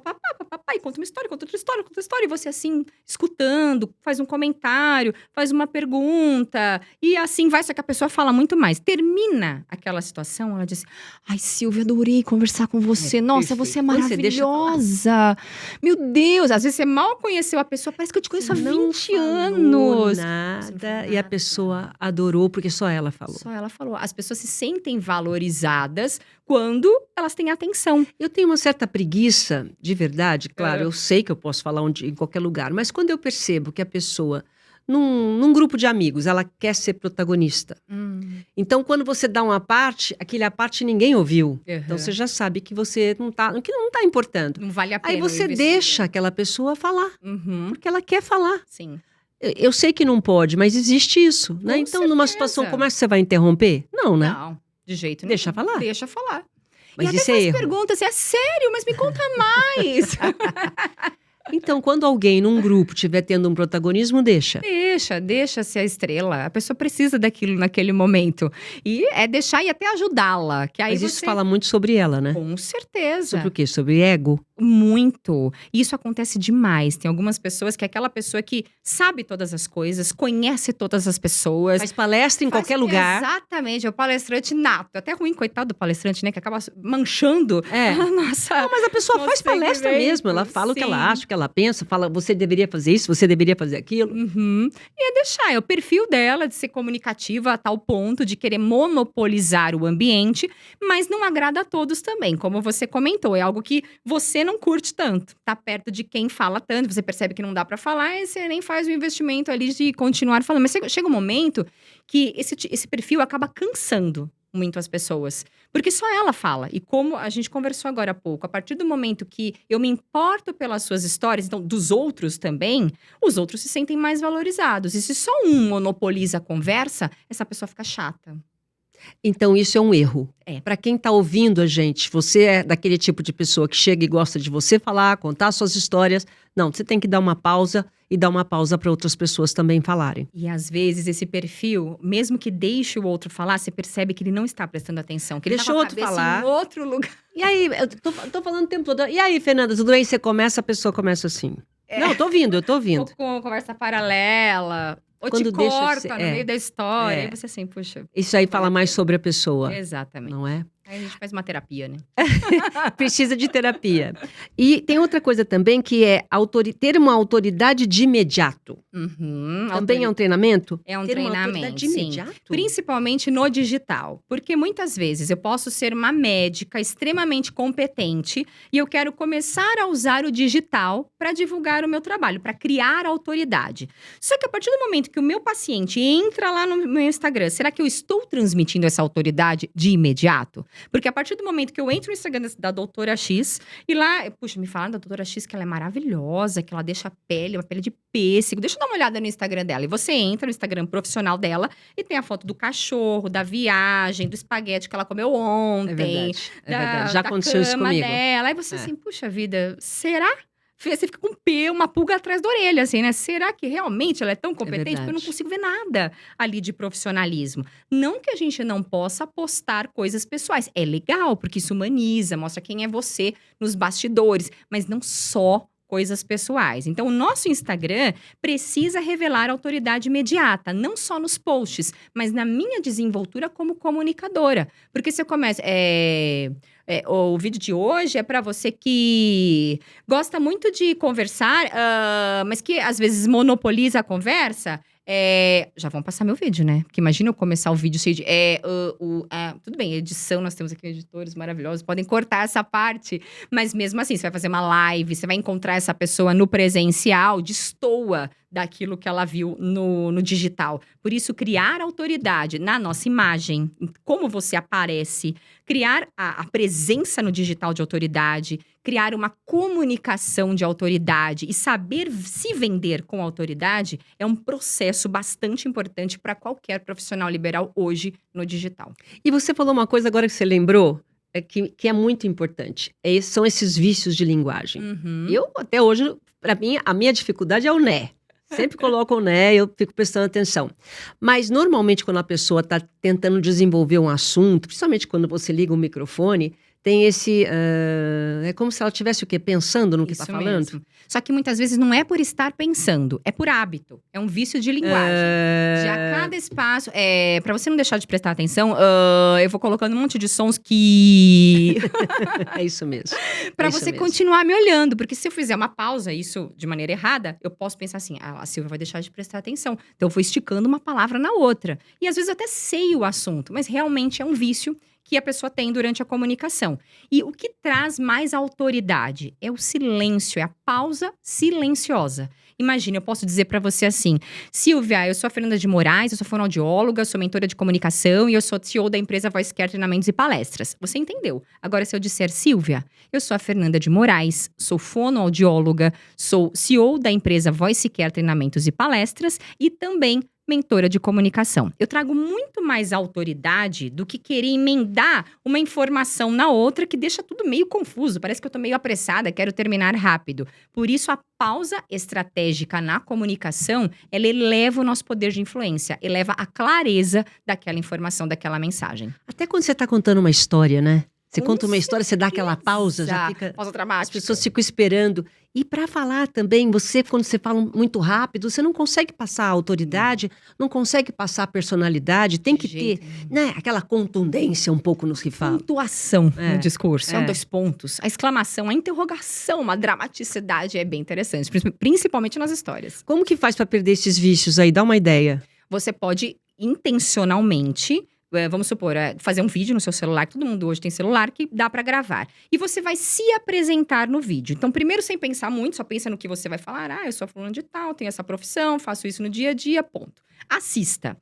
e conta uma história, conta outra história, conta outra história. E você assim, escutando, faz um comentário, faz uma pergunta. E assim vai, só que a pessoa fala muito mais. Termina aquela situação, ela diz: ai, Silvia, adorei conversar com você. Nossa, perfeito. você é maravilhosa. Meu Deus, às vezes você mal conheceu a pessoa, parece que eu te conheço há 20 anos. Nada, e a pessoa adorou porque só ela falou. Só ela falou. As pessoas se sentem valorizadas quando elas têm atenção. Eu tenho uma certa preguiça, de verdade, claro, eu sei que eu posso falar em qualquer lugar, mas quando eu percebo que a pessoa, num grupo de amigos, ela quer ser protagonista. Então, quando você dá uma parte, aquela parte ninguém ouviu. Então, você já sabe que você não tá importando. Não vale a pena. Aí você deixa aquela pessoa falar, porque ela quer falar. Sim. Eu sei que não pode, mas existe isso, né? Com então, certeza. Numa situação como essa, você vai interromper? Não, né? Não, de jeito nenhum. Deixa falar. Deixa falar. Mas e isso até é erro. perguntas, é sério, mas me conta mais. Então, quando alguém num grupo estiver tendo um protagonismo, deixa. Deixa ser a estrela. A pessoa precisa daquilo naquele momento. E é deixar e até ajudá-la. Que aí Mas isso fala muito sobre ela, né? Com certeza. Sobre o quê? Sobre ego? Muito. E isso acontece demais. Tem algumas pessoas que é aquela pessoa que sabe todas as coisas, conhece todas as pessoas. Faz palestra em qualquer lugar. Exatamente, é o palestrante nato. Até ruim, coitado do palestrante, né? Que acaba manchando a nossa. Não, mas a pessoa faz palestra mesmo. Ela fala o que ela acha, o que ela pensa, fala, você deveria fazer isso, você deveria fazer aquilo. E é deixar, é o perfil dela de ser comunicativa a tal ponto de querer monopolizar o ambiente, mas não agrada a todos também. Como você comentou, é algo que você não curte tanto. Tá perto de quem fala tanto, você percebe que não dá pra falar e você nem faz o investimento ali de continuar falando. Mas chega um momento que esse perfil acaba cansando muito as pessoas. Porque só ela fala. E como a gente conversou agora há pouco, a partir do momento que eu me importo pelas suas histórias, então dos outros também, os outros se sentem mais valorizados. E se só um monopoliza a conversa, essa pessoa fica chata. Então, isso é um erro. Para quem está ouvindo a gente, você é daquele tipo de pessoa que chega e gosta de você falar, contar suas histórias. Não, você tem que dar uma pausa e dar uma pausa para outras pessoas também falarem. E às vezes esse perfil, mesmo que deixe o outro falar, você percebe que ele não está prestando atenção, que ele deixa o outro falar em outro lugar. E aí, eu tô falando o tempo todo. E aí, Fernanda, tudo bem? Você começa, a pessoa começa assim. Não, eu tô ouvindo. Ou com conversa paralela. Ou quando te corta no meio da história. Aí você assim, puxa. Isso aí fala mais sobre a pessoa. Exatamente. Não é? Aí a gente faz uma terapia, né? Precisa de terapia. E tem outra coisa também que é ter uma autoridade de imediato. Também é um treinamento? É um ter treinamento, uma autoridade de imediato? Principalmente no digital. Porque muitas vezes eu posso ser uma médica extremamente competente e eu quero começar a usar o digital para divulgar o meu trabalho, para criar autoridade. Só que a partir do momento que o meu paciente entra lá no meu Instagram, será que eu estou transmitindo essa autoridade de imediato? Porque a partir do momento que eu entro no Instagram da doutora X, e lá, puxa, me falaram da doutora X que ela é maravilhosa, que ela deixa uma pele de pêssego. Deixa eu dar uma olhada no Instagram dela. E você entra no Instagram profissional dela e tem a foto do cachorro, da viagem, do espaguete que ela comeu ontem. É verdade. Já aconteceu isso comigo. Dela. Aí você assim, puxa vida, será? Você fica com uma pulga atrás da orelha, assim, né? Será que realmente ela é tão competente? Porque eu não consigo ver nada ali de profissionalismo. Não que a gente não possa postar coisas pessoais. É legal, porque isso humaniza, mostra quem é você nos bastidores. Mas não só coisas pessoais. Então, o nosso Instagram precisa revelar autoridade imediata, não só nos posts, mas na minha desenvoltura como comunicadora. Porque se eu começo… o vídeo de hoje é para você que gosta muito de conversar, mas que às vezes monopoliza a conversa. Já vão passar meu vídeo, né? Porque imagina eu começar o vídeo cheio de… tudo bem, edição, nós temos aqui editores maravilhosos, podem cortar essa parte. Mas mesmo assim, você vai fazer uma live, você vai encontrar essa pessoa no presencial, destoa daquilo que ela viu no digital. Por isso, criar autoridade na nossa imagem, como você aparece, criar a presença no digital de autoridade, criar uma comunicação de autoridade e saber se vender com autoridade é um processo bastante importante para qualquer profissional liberal hoje no digital. E você falou uma coisa agora que você lembrou, que é muito importante. São esses vícios de linguagem. Eu, até hoje, para mim, a minha dificuldade é o né. Sempre coloco o né, eu fico prestando atenção. Mas, normalmente, quando a pessoa está tentando desenvolver um assunto, principalmente quando você liga o microfone, tem esse… é como se ela estivesse o quê? Pensando no que está falando? Mesmo. Só que muitas vezes não é por estar pensando, é por hábito. É um vício de linguagem. Já cada espaço… para você não deixar de prestar atenção, eu vou colocando um monte de sons que… É isso mesmo. Para você continuar me olhando. Porque se eu fizer uma pausa, isso de maneira errada, eu posso pensar assim, a Silvia vai deixar de prestar atenção. Então eu vou esticando uma palavra na outra. E às vezes eu até sei o assunto, mas realmente é um vício que a pessoa tem durante a comunicação. E o que traz mais autoridade é o silêncio, é a pausa silenciosa. Imagina, eu posso dizer para você assim, Silvia, eu sou a Fernanda de Moraes, eu sou fonoaudióloga, sou mentora de comunicação e eu sou CEO da empresa Voice Care Treinamentos e Palestras. Você entendeu? Agora, se eu disser, Silvia, eu sou a Fernanda de Moraes, sou fonoaudióloga, sou CEO da empresa Voice Care Treinamentos e Palestras e também mentora de comunicação. Eu trago muito mais autoridade do que querer emendar uma informação na outra que deixa tudo meio confuso. Parece que eu tô meio apressada, quero terminar rápido. Por isso, a pausa estratégica na comunicação, ela eleva o nosso poder de influência, eleva a clareza daquela informação, daquela mensagem. Até quando você tá contando uma história, né? Você conta uma história, você dá aquela pausa, já fica… Pausa dramática. As pessoas ficam esperando. E para falar também, quando você fala muito rápido, você não consegue passar a autoridade, não consegue passar a personalidade, tem que ter, né, aquela contundência um pouco nos que falam. Pontuação no discurso, são 2 pontos. A exclamação, a interrogação, uma dramaticidade é bem interessante, principalmente nas histórias. Como que faz para perder esses vícios aí? Dá uma ideia. Você pode intencionalmente… Vamos supor, fazer um vídeo no seu celular, todo mundo hoje tem celular que dá pra gravar. E você vai se apresentar no vídeo. Então, primeiro, sem pensar muito, só pensa no que você vai falar. Eu sou fulano de tal, tenho essa profissão, faço isso no dia a dia, ponto. Assista.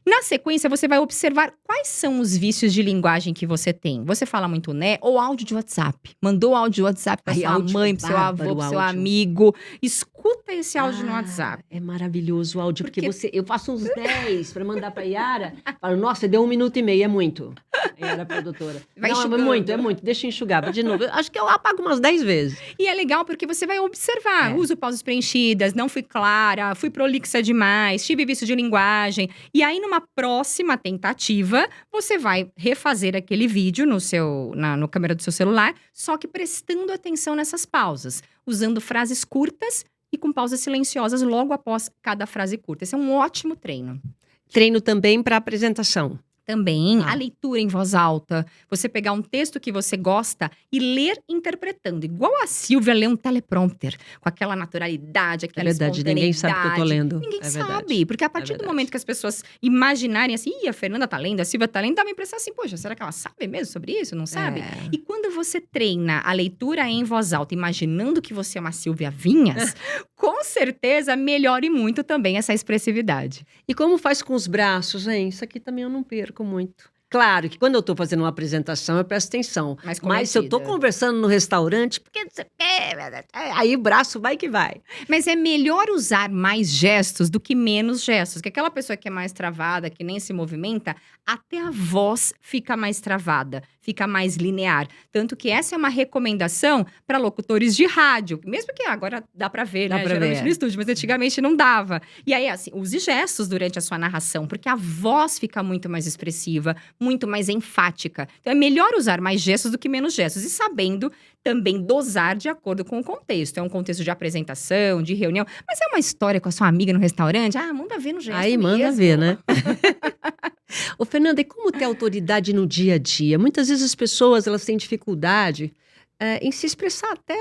Na sequência, você vai observar quais são os vícios de linguagem que você tem. Você fala muito né ou áudio de WhatsApp. Mandou áudio de WhatsApp pra sua mãe, pro seu avô, pro seu amigo. Escuta esse áudio no WhatsApp. É maravilhoso o áudio, porque eu faço uns 10 pra mandar pra Yara. Falo, nossa, deu 1 minuto e meio, é muito. A Yara, produtora. Vai não, enxugando. é muito. Deixa eu enxugar. De novo, acho que eu apago umas 10 vezes. E é legal porque você vai observar. Uso pausas preenchidas, não fui clara, fui prolixa demais, tive vício de linguagem. E aí, numa próxima tentativa, você vai refazer aquele vídeo no câmera do seu celular, só que prestando atenção nessas pausas, usando frases curtas e com pausas silenciosas logo após cada frase curta. Esse é um ótimo treino. Treino também para apresentação. Também, a leitura em voz alta. Você pegar um texto que você gosta e ler interpretando. Igual a Silvia lê um teleprompter. Com aquela naturalidade, aquela espontaneidade. Ninguém sabe o que eu tô lendo. Ninguém sabe. Porque a partir do momento que as pessoas imaginarem assim… a Fernanda tá lendo, a Silvia tá lendo, dá uma impressão assim… poxa, será que ela sabe mesmo sobre isso? Não sabe? E quando você treina a leitura em voz alta, imaginando que você é uma Silvia Vinhas… com certeza melhore muito também essa expressividade. E como faz com os braços, hein? Isso aqui também eu não perco muito. Claro que quando eu tô fazendo uma apresentação, eu presto atenção. Mas se eu tô conversando no restaurante, porque aí o braço vai que vai. Mas é melhor usar mais gestos do que menos gestos. Porque aquela pessoa que é mais travada, que nem se movimenta, até a voz fica mais travada, fica mais linear. Tanto que essa é uma recomendação para locutores de rádio. Mesmo que agora dá para ver, né? Geralmente no estúdio, mas antigamente não dava. E aí, assim, use gestos durante a sua narração, porque a voz fica muito mais expressiva, muito mais enfática. Então, é melhor usar mais gestos do que menos gestos. E sabendo também dosar de acordo com o contexto. É um contexto de apresentação, de reunião, mas é uma história com a sua amiga no restaurante, manda ver no gesto Aí manda mesmo. ver, né? Ô, Fernanda, e como ter autoridade no dia a dia? Muitas vezes as pessoas, elas têm dificuldade em se expressar, até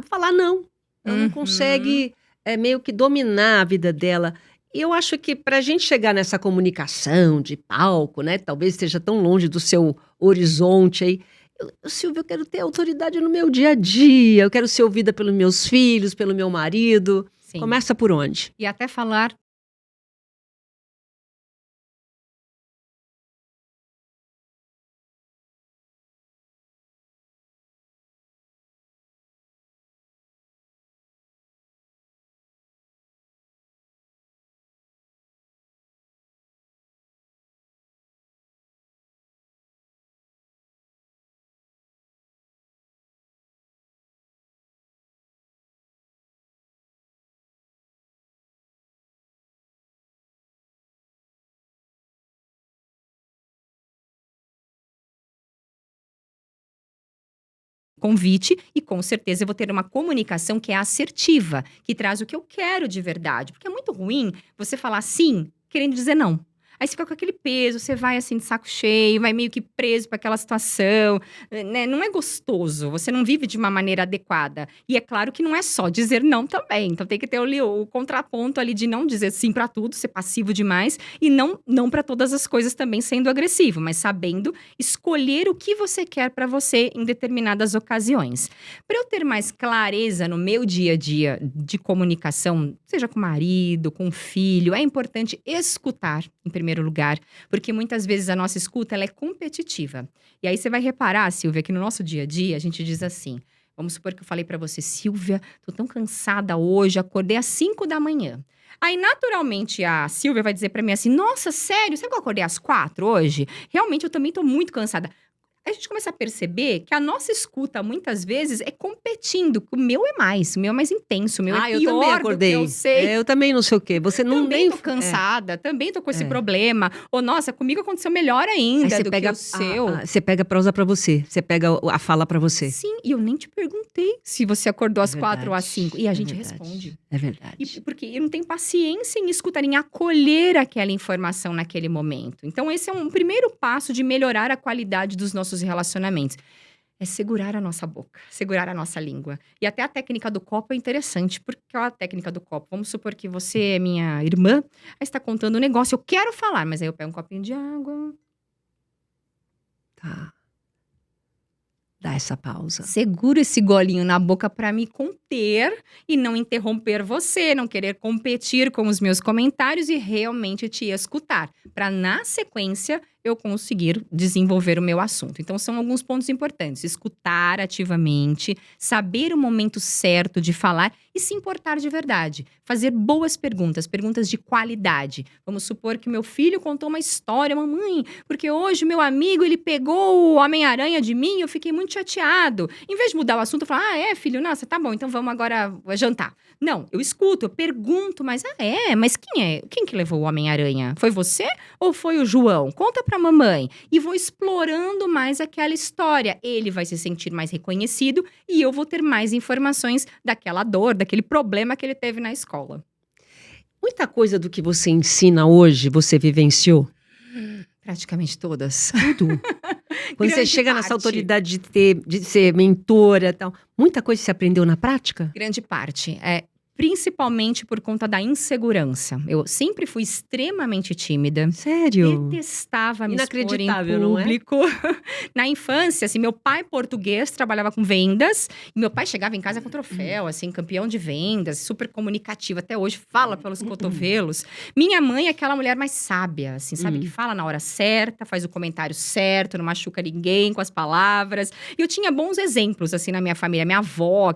falar não. Ela não consegue meio que dominar a vida dela. E eu acho que para a gente chegar nessa comunicação de palco, né? Talvez esteja tão longe do seu horizonte aí. Silvia, eu quero ter autoridade no meu dia a dia. Eu quero ser ouvida pelos meus filhos, pelo meu marido. Sim. Começa por onde? E até falar convite e com certeza eu vou ter uma comunicação que é assertiva, que traz o que eu quero de verdade. Porque é muito ruim você falar sim, querendo dizer não. Aí você fica com aquele peso, você vai assim de saco cheio, vai meio que preso para aquela situação, né? Não é gostoso, você não vive de uma maneira adequada. E é claro que não é só dizer não também. Então tem que ter o contraponto ali de não dizer sim para tudo, ser passivo demais e não para todas as coisas também sendo agressivo, mas sabendo escolher o que você quer para você em determinadas ocasiões. Para eu ter mais clareza no meu dia a dia de comunicação, seja com o marido, com o filho, é importante escutar em primeiro lugar, porque muitas vezes a nossa escuta ela é competitiva. E aí você vai reparar, Silvia, que no nosso dia a dia a gente diz assim, vamos supor que eu falei pra você, Silvia, tô tão cansada hoje, acordei às 5 da manhã. Aí, naturalmente, a Silvia vai dizer pra mim assim, nossa, sério, sabe que eu acordei às 4 hoje? Realmente, eu também tô muito cansada. A gente começa a perceber que a nossa escuta, muitas vezes, é competindo. O meu é mais intenso, o meu é pior eu também acordei. do que eu sei. Eu também não sei o quê. Você não Também tô cansada, também tô com esse problema. Ou, nossa, comigo aconteceu melhor ainda do que o seu. Você pega a prosa pra você. Você pega a fala pra você. Sim, e eu nem te perguntei se você acordou às 4 ou às 5. E a gente responde. É verdade. Porque eu não tenho paciência em escutar, em acolher aquela informação naquele momento. Então, esse é um primeiro passo de melhorar a qualidade dos nossos relacionamentos. É segurar a nossa boca, segurar a nossa língua. E até a técnica do copo é interessante, porque a técnica do copo, vamos supor que você é minha irmã, aí está contando um negócio, eu quero falar, mas aí eu pego um copinho de água. Tá. Dá essa pausa. Seguro esse golinho na boca para me conter e não interromper você, não querer competir com os meus comentários e realmente te escutar. Para, na sequência, eu conseguir desenvolver o meu assunto. Então, são alguns pontos importantes. Escutar ativamente, saber o momento certo de falar e se importar de verdade. Fazer boas perguntas, perguntas de qualidade. Vamos supor que meu filho contou uma história, mamãe, porque hoje meu amigo, ele pegou o Homem-Aranha de mim e eu fiquei muito chateado. Em vez de mudar o assunto, eu falo, filho, nossa, tá bom, então vamos agora jantar. Não, eu escuto, eu pergunto, mas mas quem que levou o Homem-Aranha? Foi você ou foi o João? Conta pra mamãe. E vou explorando mais aquela história. Ele vai se sentir mais reconhecido e eu vou ter mais informações daquela dor, daquele problema que ele teve na escola. Muita coisa do que você ensina hoje, você vivenciou? Praticamente todas. Tudo. Quando você chega nessa autoridade de ser mentora e tal, muita coisa você aprendeu na prática? Grande parte. Principalmente por conta da insegurança. Eu sempre fui extremamente tímida. Sério? Detestava me expor em Inacreditável, público. Não é? Na infância, assim, meu pai português trabalhava com vendas. E meu pai chegava em casa com troféu, assim, campeão de vendas, super comunicativo. Até hoje, fala pelos cotovelos. Minha mãe é aquela mulher mais sábia, assim, sabe? Que fala na hora certa, faz o comentário certo, não machuca ninguém com as palavras. E eu tinha bons exemplos, assim, na minha família. Minha avó,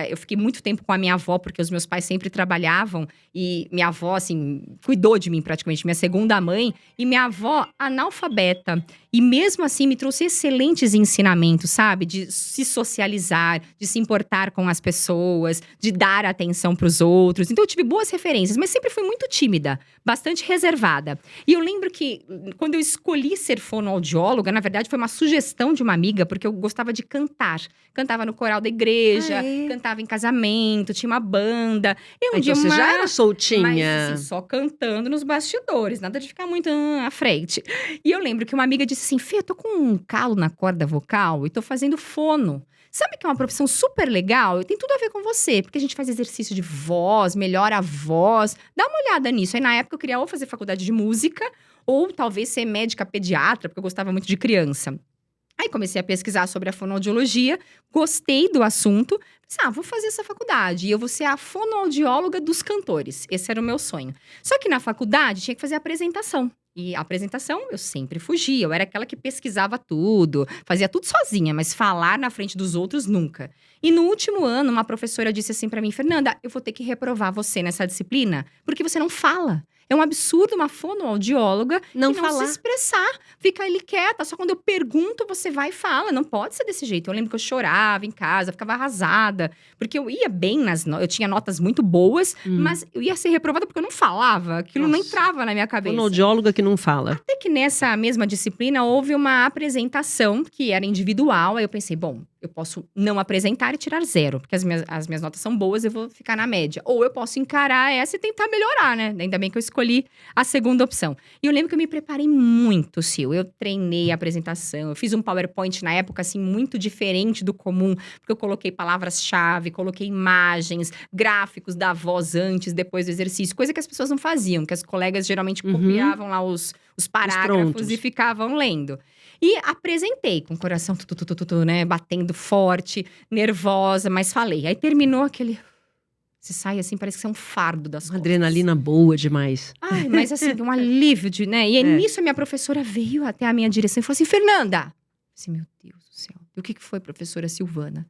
eu fiquei muito tempo com a minha avó, porque os meus pais sempre trabalhavam e minha avó, assim, cuidou de mim praticamente, minha segunda mãe, e minha avó analfabeta. E mesmo assim me trouxe excelentes ensinamentos, sabe? De se socializar, de se importar com as pessoas, de dar atenção para os outros. Então eu tive boas referências, mas sempre fui muito tímida, bastante reservada. E eu lembro que quando eu escolhi ser fonoaudióloga, na verdade foi uma sugestão de uma amiga, porque eu gostava de cantar. Cantava no coral da igreja, cantava em casamento, tinha uma banda. E então você já era soltinha. Mas assim, só cantando nos bastidores, nada de ficar muito à frente. E eu lembro que uma amiga disse assim, Fê, eu tô com um calo na corda vocal e tô fazendo fono. Sabe que é uma profissão super legal? E tem tudo a ver com você, porque a gente faz exercício de voz, melhora a voz. Dá uma olhada nisso. Aí na época eu queria ou fazer faculdade de música, ou talvez ser médica pediatra, porque eu gostava muito de criança. Aí comecei a pesquisar sobre a fonoaudiologia, gostei do assunto. Pensei, vou fazer essa faculdade e eu vou ser a fonoaudióloga dos cantores. Esse era o meu sonho. Só que na faculdade tinha que fazer apresentação. E a apresentação eu sempre fugia, eu era aquela que pesquisava tudo, fazia tudo sozinha, mas falar na frente dos outros nunca. E no último ano, uma professora disse assim pra mim, Fernanda, eu vou ter que reprovar você nessa disciplina, porque você não fala. É um absurdo uma fonoaudióloga não se expressar, fica ali quieta. Só quando eu pergunto, você vai e fala. Não pode ser desse jeito. Eu lembro que eu chorava em casa, ficava arrasada. Porque eu ia bem eu tinha notas muito boas, mas eu ia ser reprovada porque eu não falava. Aquilo não entrava na minha cabeça. Fonoaudióloga que não fala. Até que nessa mesma disciplina houve uma apresentação que era individual. Aí eu pensei, bom, eu posso não apresentar e tirar 0, porque as minhas notas são boas, eu vou ficar na média. Ou eu posso encarar essa e tentar melhorar, né? Ainda bem que eu escolhi a segunda opção. E eu lembro que eu me preparei muito, Sil. Eu treinei a apresentação, eu fiz um PowerPoint na época, assim, muito diferente do comum, porque eu coloquei palavras-chave, coloquei imagens, gráficos da voz antes, depois do exercício, coisa que as pessoas não faziam, que as colegas geralmente copiavam lá os parágrafos e ficavam lendo. E apresentei com o coração né, batendo forte, nervosa, mas falei. Aí terminou aquele... Você sai assim, parece que você é um fardo das costas. Adrenalina boa demais. Ai, mas assim, um alívio, né? E nisso a minha professora veio até a minha direção e falou assim, Fernanda! Assim, meu Deus do céu. E o que foi, professora Silvana?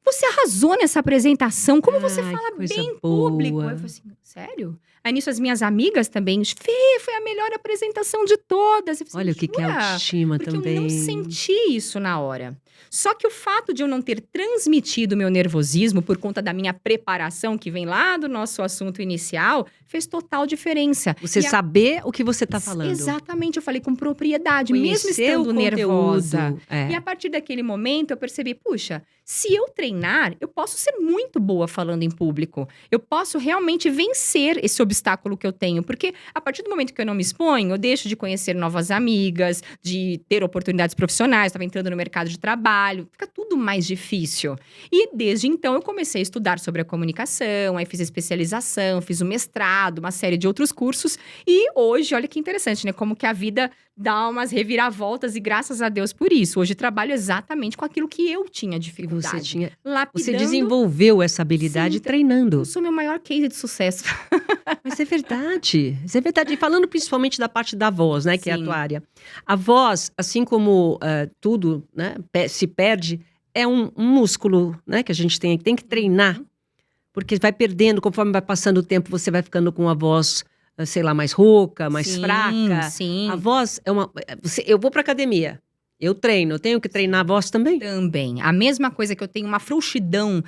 Você arrasou nessa apresentação, como você fala bem em público. Aí eu falei assim, sério? Aí nisso as minhas amigas também, Fê, foi a melhor apresentação de todas. Eu falei, olha o que é autoestima porque também. Eu não senti isso na hora. Só que o fato de eu não ter transmitido o meu nervosismo por conta da minha preparação, que vem lá do nosso assunto inicial, fez total diferença. Você saber o que você está falando. Exatamente, eu falei com propriedade, conhecer mesmo estando nervosa. É. E a partir daquele momento eu percebi, puxa, se eu treinar, eu posso ser muito boa falando em público. Eu posso realmente vencer esse obstáculo que eu tenho. Porque a partir do momento que eu não me exponho, eu deixo de conhecer novas amigas, de ter oportunidades profissionais, estava entrando no mercado de trabalho, fica tudo mais difícil. E desde então eu comecei a estudar sobre a comunicação, aí fiz a especialização, fiz o mestrado, uma série de outros cursos. E hoje, olha que interessante, né? Como que a vida dá umas reviravoltas e graças a Deus por isso. Hoje trabalho exatamente com aquilo que eu tinha dificuldade. Você desenvolveu essa habilidade treinando. Eu sou meu maior case de sucesso. Mas é verdade. Isso é verdade. E falando principalmente da parte da voz, né? Que é a tua área. A voz, assim como tudo, né, se perde, é um músculo, né? Que a gente tem que treinar. Porque vai perdendo, conforme vai passando o tempo, você vai ficando com a voz, sei lá, mais rouca, mais fraca. Sim. A voz é uma... Eu vou pra academia. Eu treino, eu tenho que treinar a voz também? Também. A mesma coisa que eu tenho uma frouxidão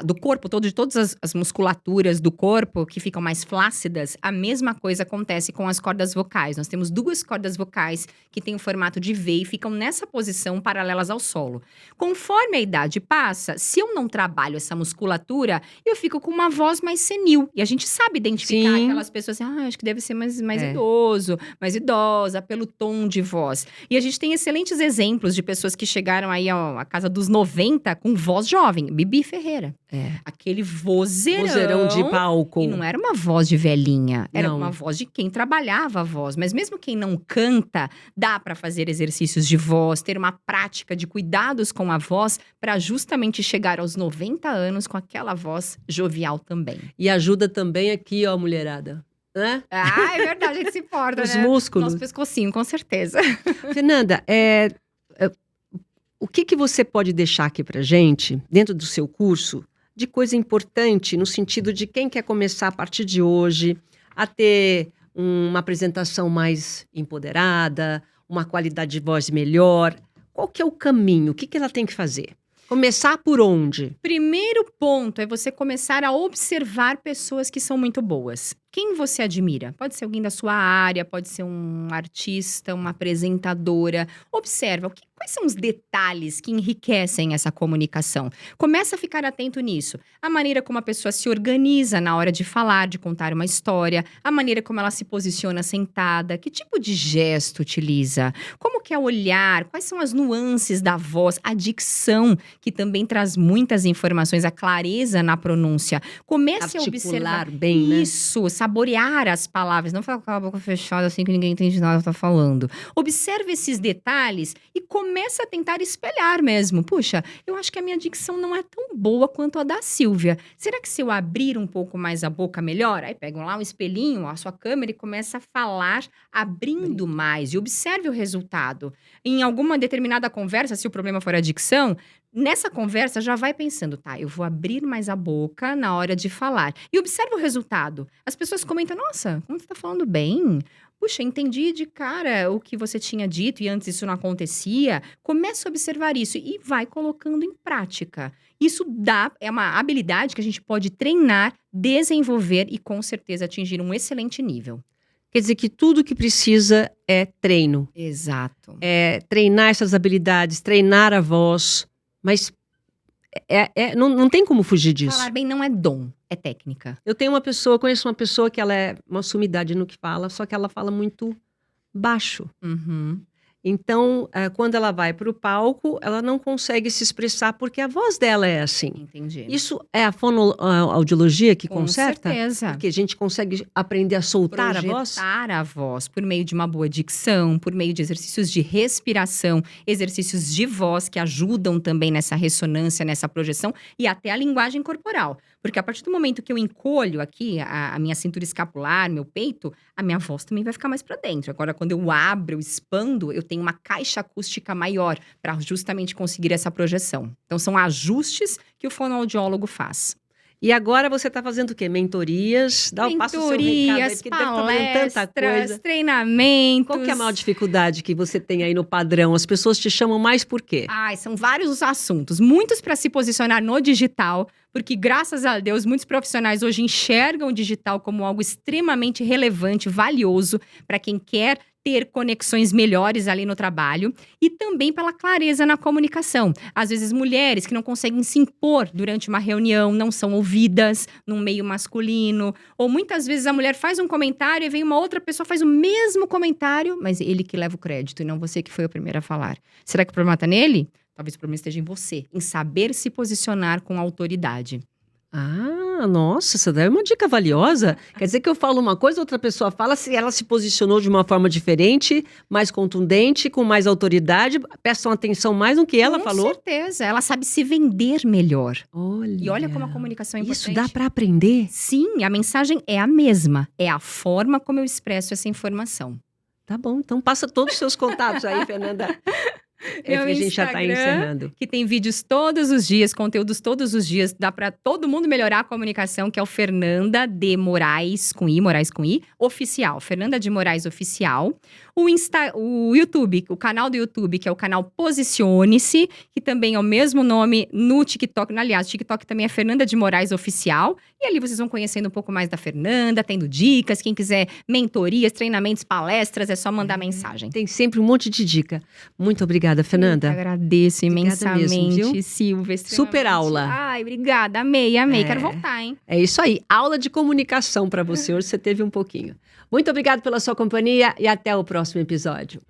do corpo todo, de todas as musculaturas do corpo que ficam mais flácidas, a mesma coisa acontece com as cordas vocais. Nós temos 2 cordas vocais que têm o formato de V e ficam nessa posição paralelas ao solo. Conforme a idade passa, se eu não trabalho essa musculatura, eu fico com uma voz mais senil. E a gente sabe identificar aquelas pessoas assim, acho que deve ser mais idoso, mais idosa, pelo tom de voz. E a gente tem excelentes exemplos de pessoas que chegaram aí à casa dos 90 com voz jovem. Bibi Ferreira. Aquele vozeirão de palco. E não era uma voz de velhinha. Era uma voz de quem trabalhava a voz. Mas mesmo quem não canta, dá para fazer exercícios de voz, ter uma prática de cuidados com a voz para justamente chegar aos 90 anos com aquela voz jovial também. E ajuda também aqui, ó, mulherada. Né? É verdade, a gente se importa, os músculos. Nosso pescocinho, com certeza. Fernanda, o que você pode deixar aqui pra gente, dentro do seu curso, de coisa importante, no sentido de quem quer começar a partir de hoje, a ter uma apresentação mais empoderada, uma qualidade de voz melhor? Qual que é o caminho? O que ela tem que fazer? Começar por onde? Primeiro ponto é você começar a observar pessoas que são muito boas. Quem você admira? Pode ser alguém da sua área, pode ser um artista, uma apresentadora. Observa quais são os detalhes que enriquecem essa comunicação. Começa a ficar atento nisso. A maneira como a pessoa se organiza na hora de falar, de contar uma história, a maneira como ela se posiciona sentada, que tipo de gesto utiliza, como que é o olhar, quais são as nuances da voz, a dicção, que também traz muitas informações, a clareza na pronúncia. Comece a observar bem, né? Isso, saborear as palavras, não falar com a boca fechada assim que ninguém entende nada que tá falando. Observe esses detalhes e comece a tentar espelhar mesmo. Puxa, eu acho que a minha dicção não é tão boa quanto a da Silvia. Será que se eu abrir um pouco mais a boca melhor? Aí pega lá um espelhinho, a sua câmera e começa a falar abrindo mais e observe o resultado. Em alguma determinada conversa, se o problema for a dicção, nessa conversa, já vai pensando, tá, eu vou abrir mais a boca na hora de falar. E observa o resultado. As pessoas comentam, nossa, como você tá falando bem? Puxa, entendi de cara o que você tinha dito e antes isso não acontecia. Comece a observar isso e vai colocando em prática. Isso é uma habilidade que a gente pode treinar, desenvolver e com certeza atingir um excelente nível. Quer dizer que tudo que precisa é treino. Exato. É treinar essas habilidades, treinar a voz. Mas não tem como fugir disso. Falar bem não é dom, é técnica. Eu conheço uma pessoa que ela é uma sumidade no que fala, só que ela fala muito baixo. Uhum. Então, quando ela vai para o palco, ela não consegue se expressar porque a voz dela é assim. Entendi. Isso é a fonoaudiologia que conserta? Com certeza. Porque a gente consegue aprender a soltar a voz? Projetar a voz por meio de uma boa dicção, por meio de exercícios de respiração, exercícios de voz que ajudam também nessa ressonância, nessa projeção e até a linguagem corporal. Porque a partir do momento que eu encolho aqui a minha cintura escapular, meu peito, a minha voz também vai ficar mais para dentro. Agora, quando eu abro, eu expando, eu tenho uma caixa acústica maior para justamente conseguir essa projeção. Então, são ajustes que o fonoaudiólogo faz. E agora você está fazendo o quê? Mentorias? Passa o seu recado aí, porque palestras, tanta coisa. Treinamentos. Qual que é a maior dificuldade que você tem aí no padrão? As pessoas te chamam mais por quê? São vários os assuntos. Muitos para se posicionar no digital, porque graças a Deus, muitos profissionais hoje enxergam o digital como algo extremamente relevante, valioso para quem quer ter conexões melhores ali no trabalho e também pela clareza na comunicação. Às vezes, mulheres que não conseguem se impor durante uma reunião, não são ouvidas num meio masculino, ou muitas vezes a mulher faz um comentário e vem uma outra pessoa, faz o mesmo comentário, mas ele que leva o crédito e não você que foi a primeira a falar. Será que o problema está nele? Talvez o problema esteja em você, em saber se posicionar com autoridade. Nossa, essa daí é uma dica valiosa. Quer dizer que eu falo uma coisa, outra pessoa fala, se ela se posicionou de uma forma diferente, mais contundente, com mais autoridade, prestam atenção mais no que ela falou. Com certeza, ela sabe se vender melhor. E olha como a comunicação é importante. Isso dá para aprender? Sim, a mensagem é a mesma. É a forma como eu expresso essa informação. Tá bom, então passa todos os seus contatos aí, Fernanda. Meu a gente já está encerrando. Que tem vídeos todos os dias, conteúdos todos os dias. Dá para todo mundo melhorar a comunicação, que é o Fernanda de Moraes, com I, oficial. Fernanda de Moraes Oficial. O YouTube, o canal do YouTube, que é o canal Posicione-se, que também é o mesmo nome no TikTok. Aliás, o TikTok também é Fernanda de Moraes Oficial. E ali vocês vão conhecendo um pouco mais da Fernanda, tendo dicas. Quem quiser mentorias, treinamentos, palestras, é só mandar mensagem. Tem sempre um monte de dica. Muito obrigada, Fernanda. Eu agradeço imensamente, mesmo, Silvia. Super aula. Ai, obrigada. Amei. Quero voltar, hein? É isso aí. Aula de comunicação para você. Hoje você teve um pouquinho. Muito obrigada pela sua companhia e até o próximo episódio.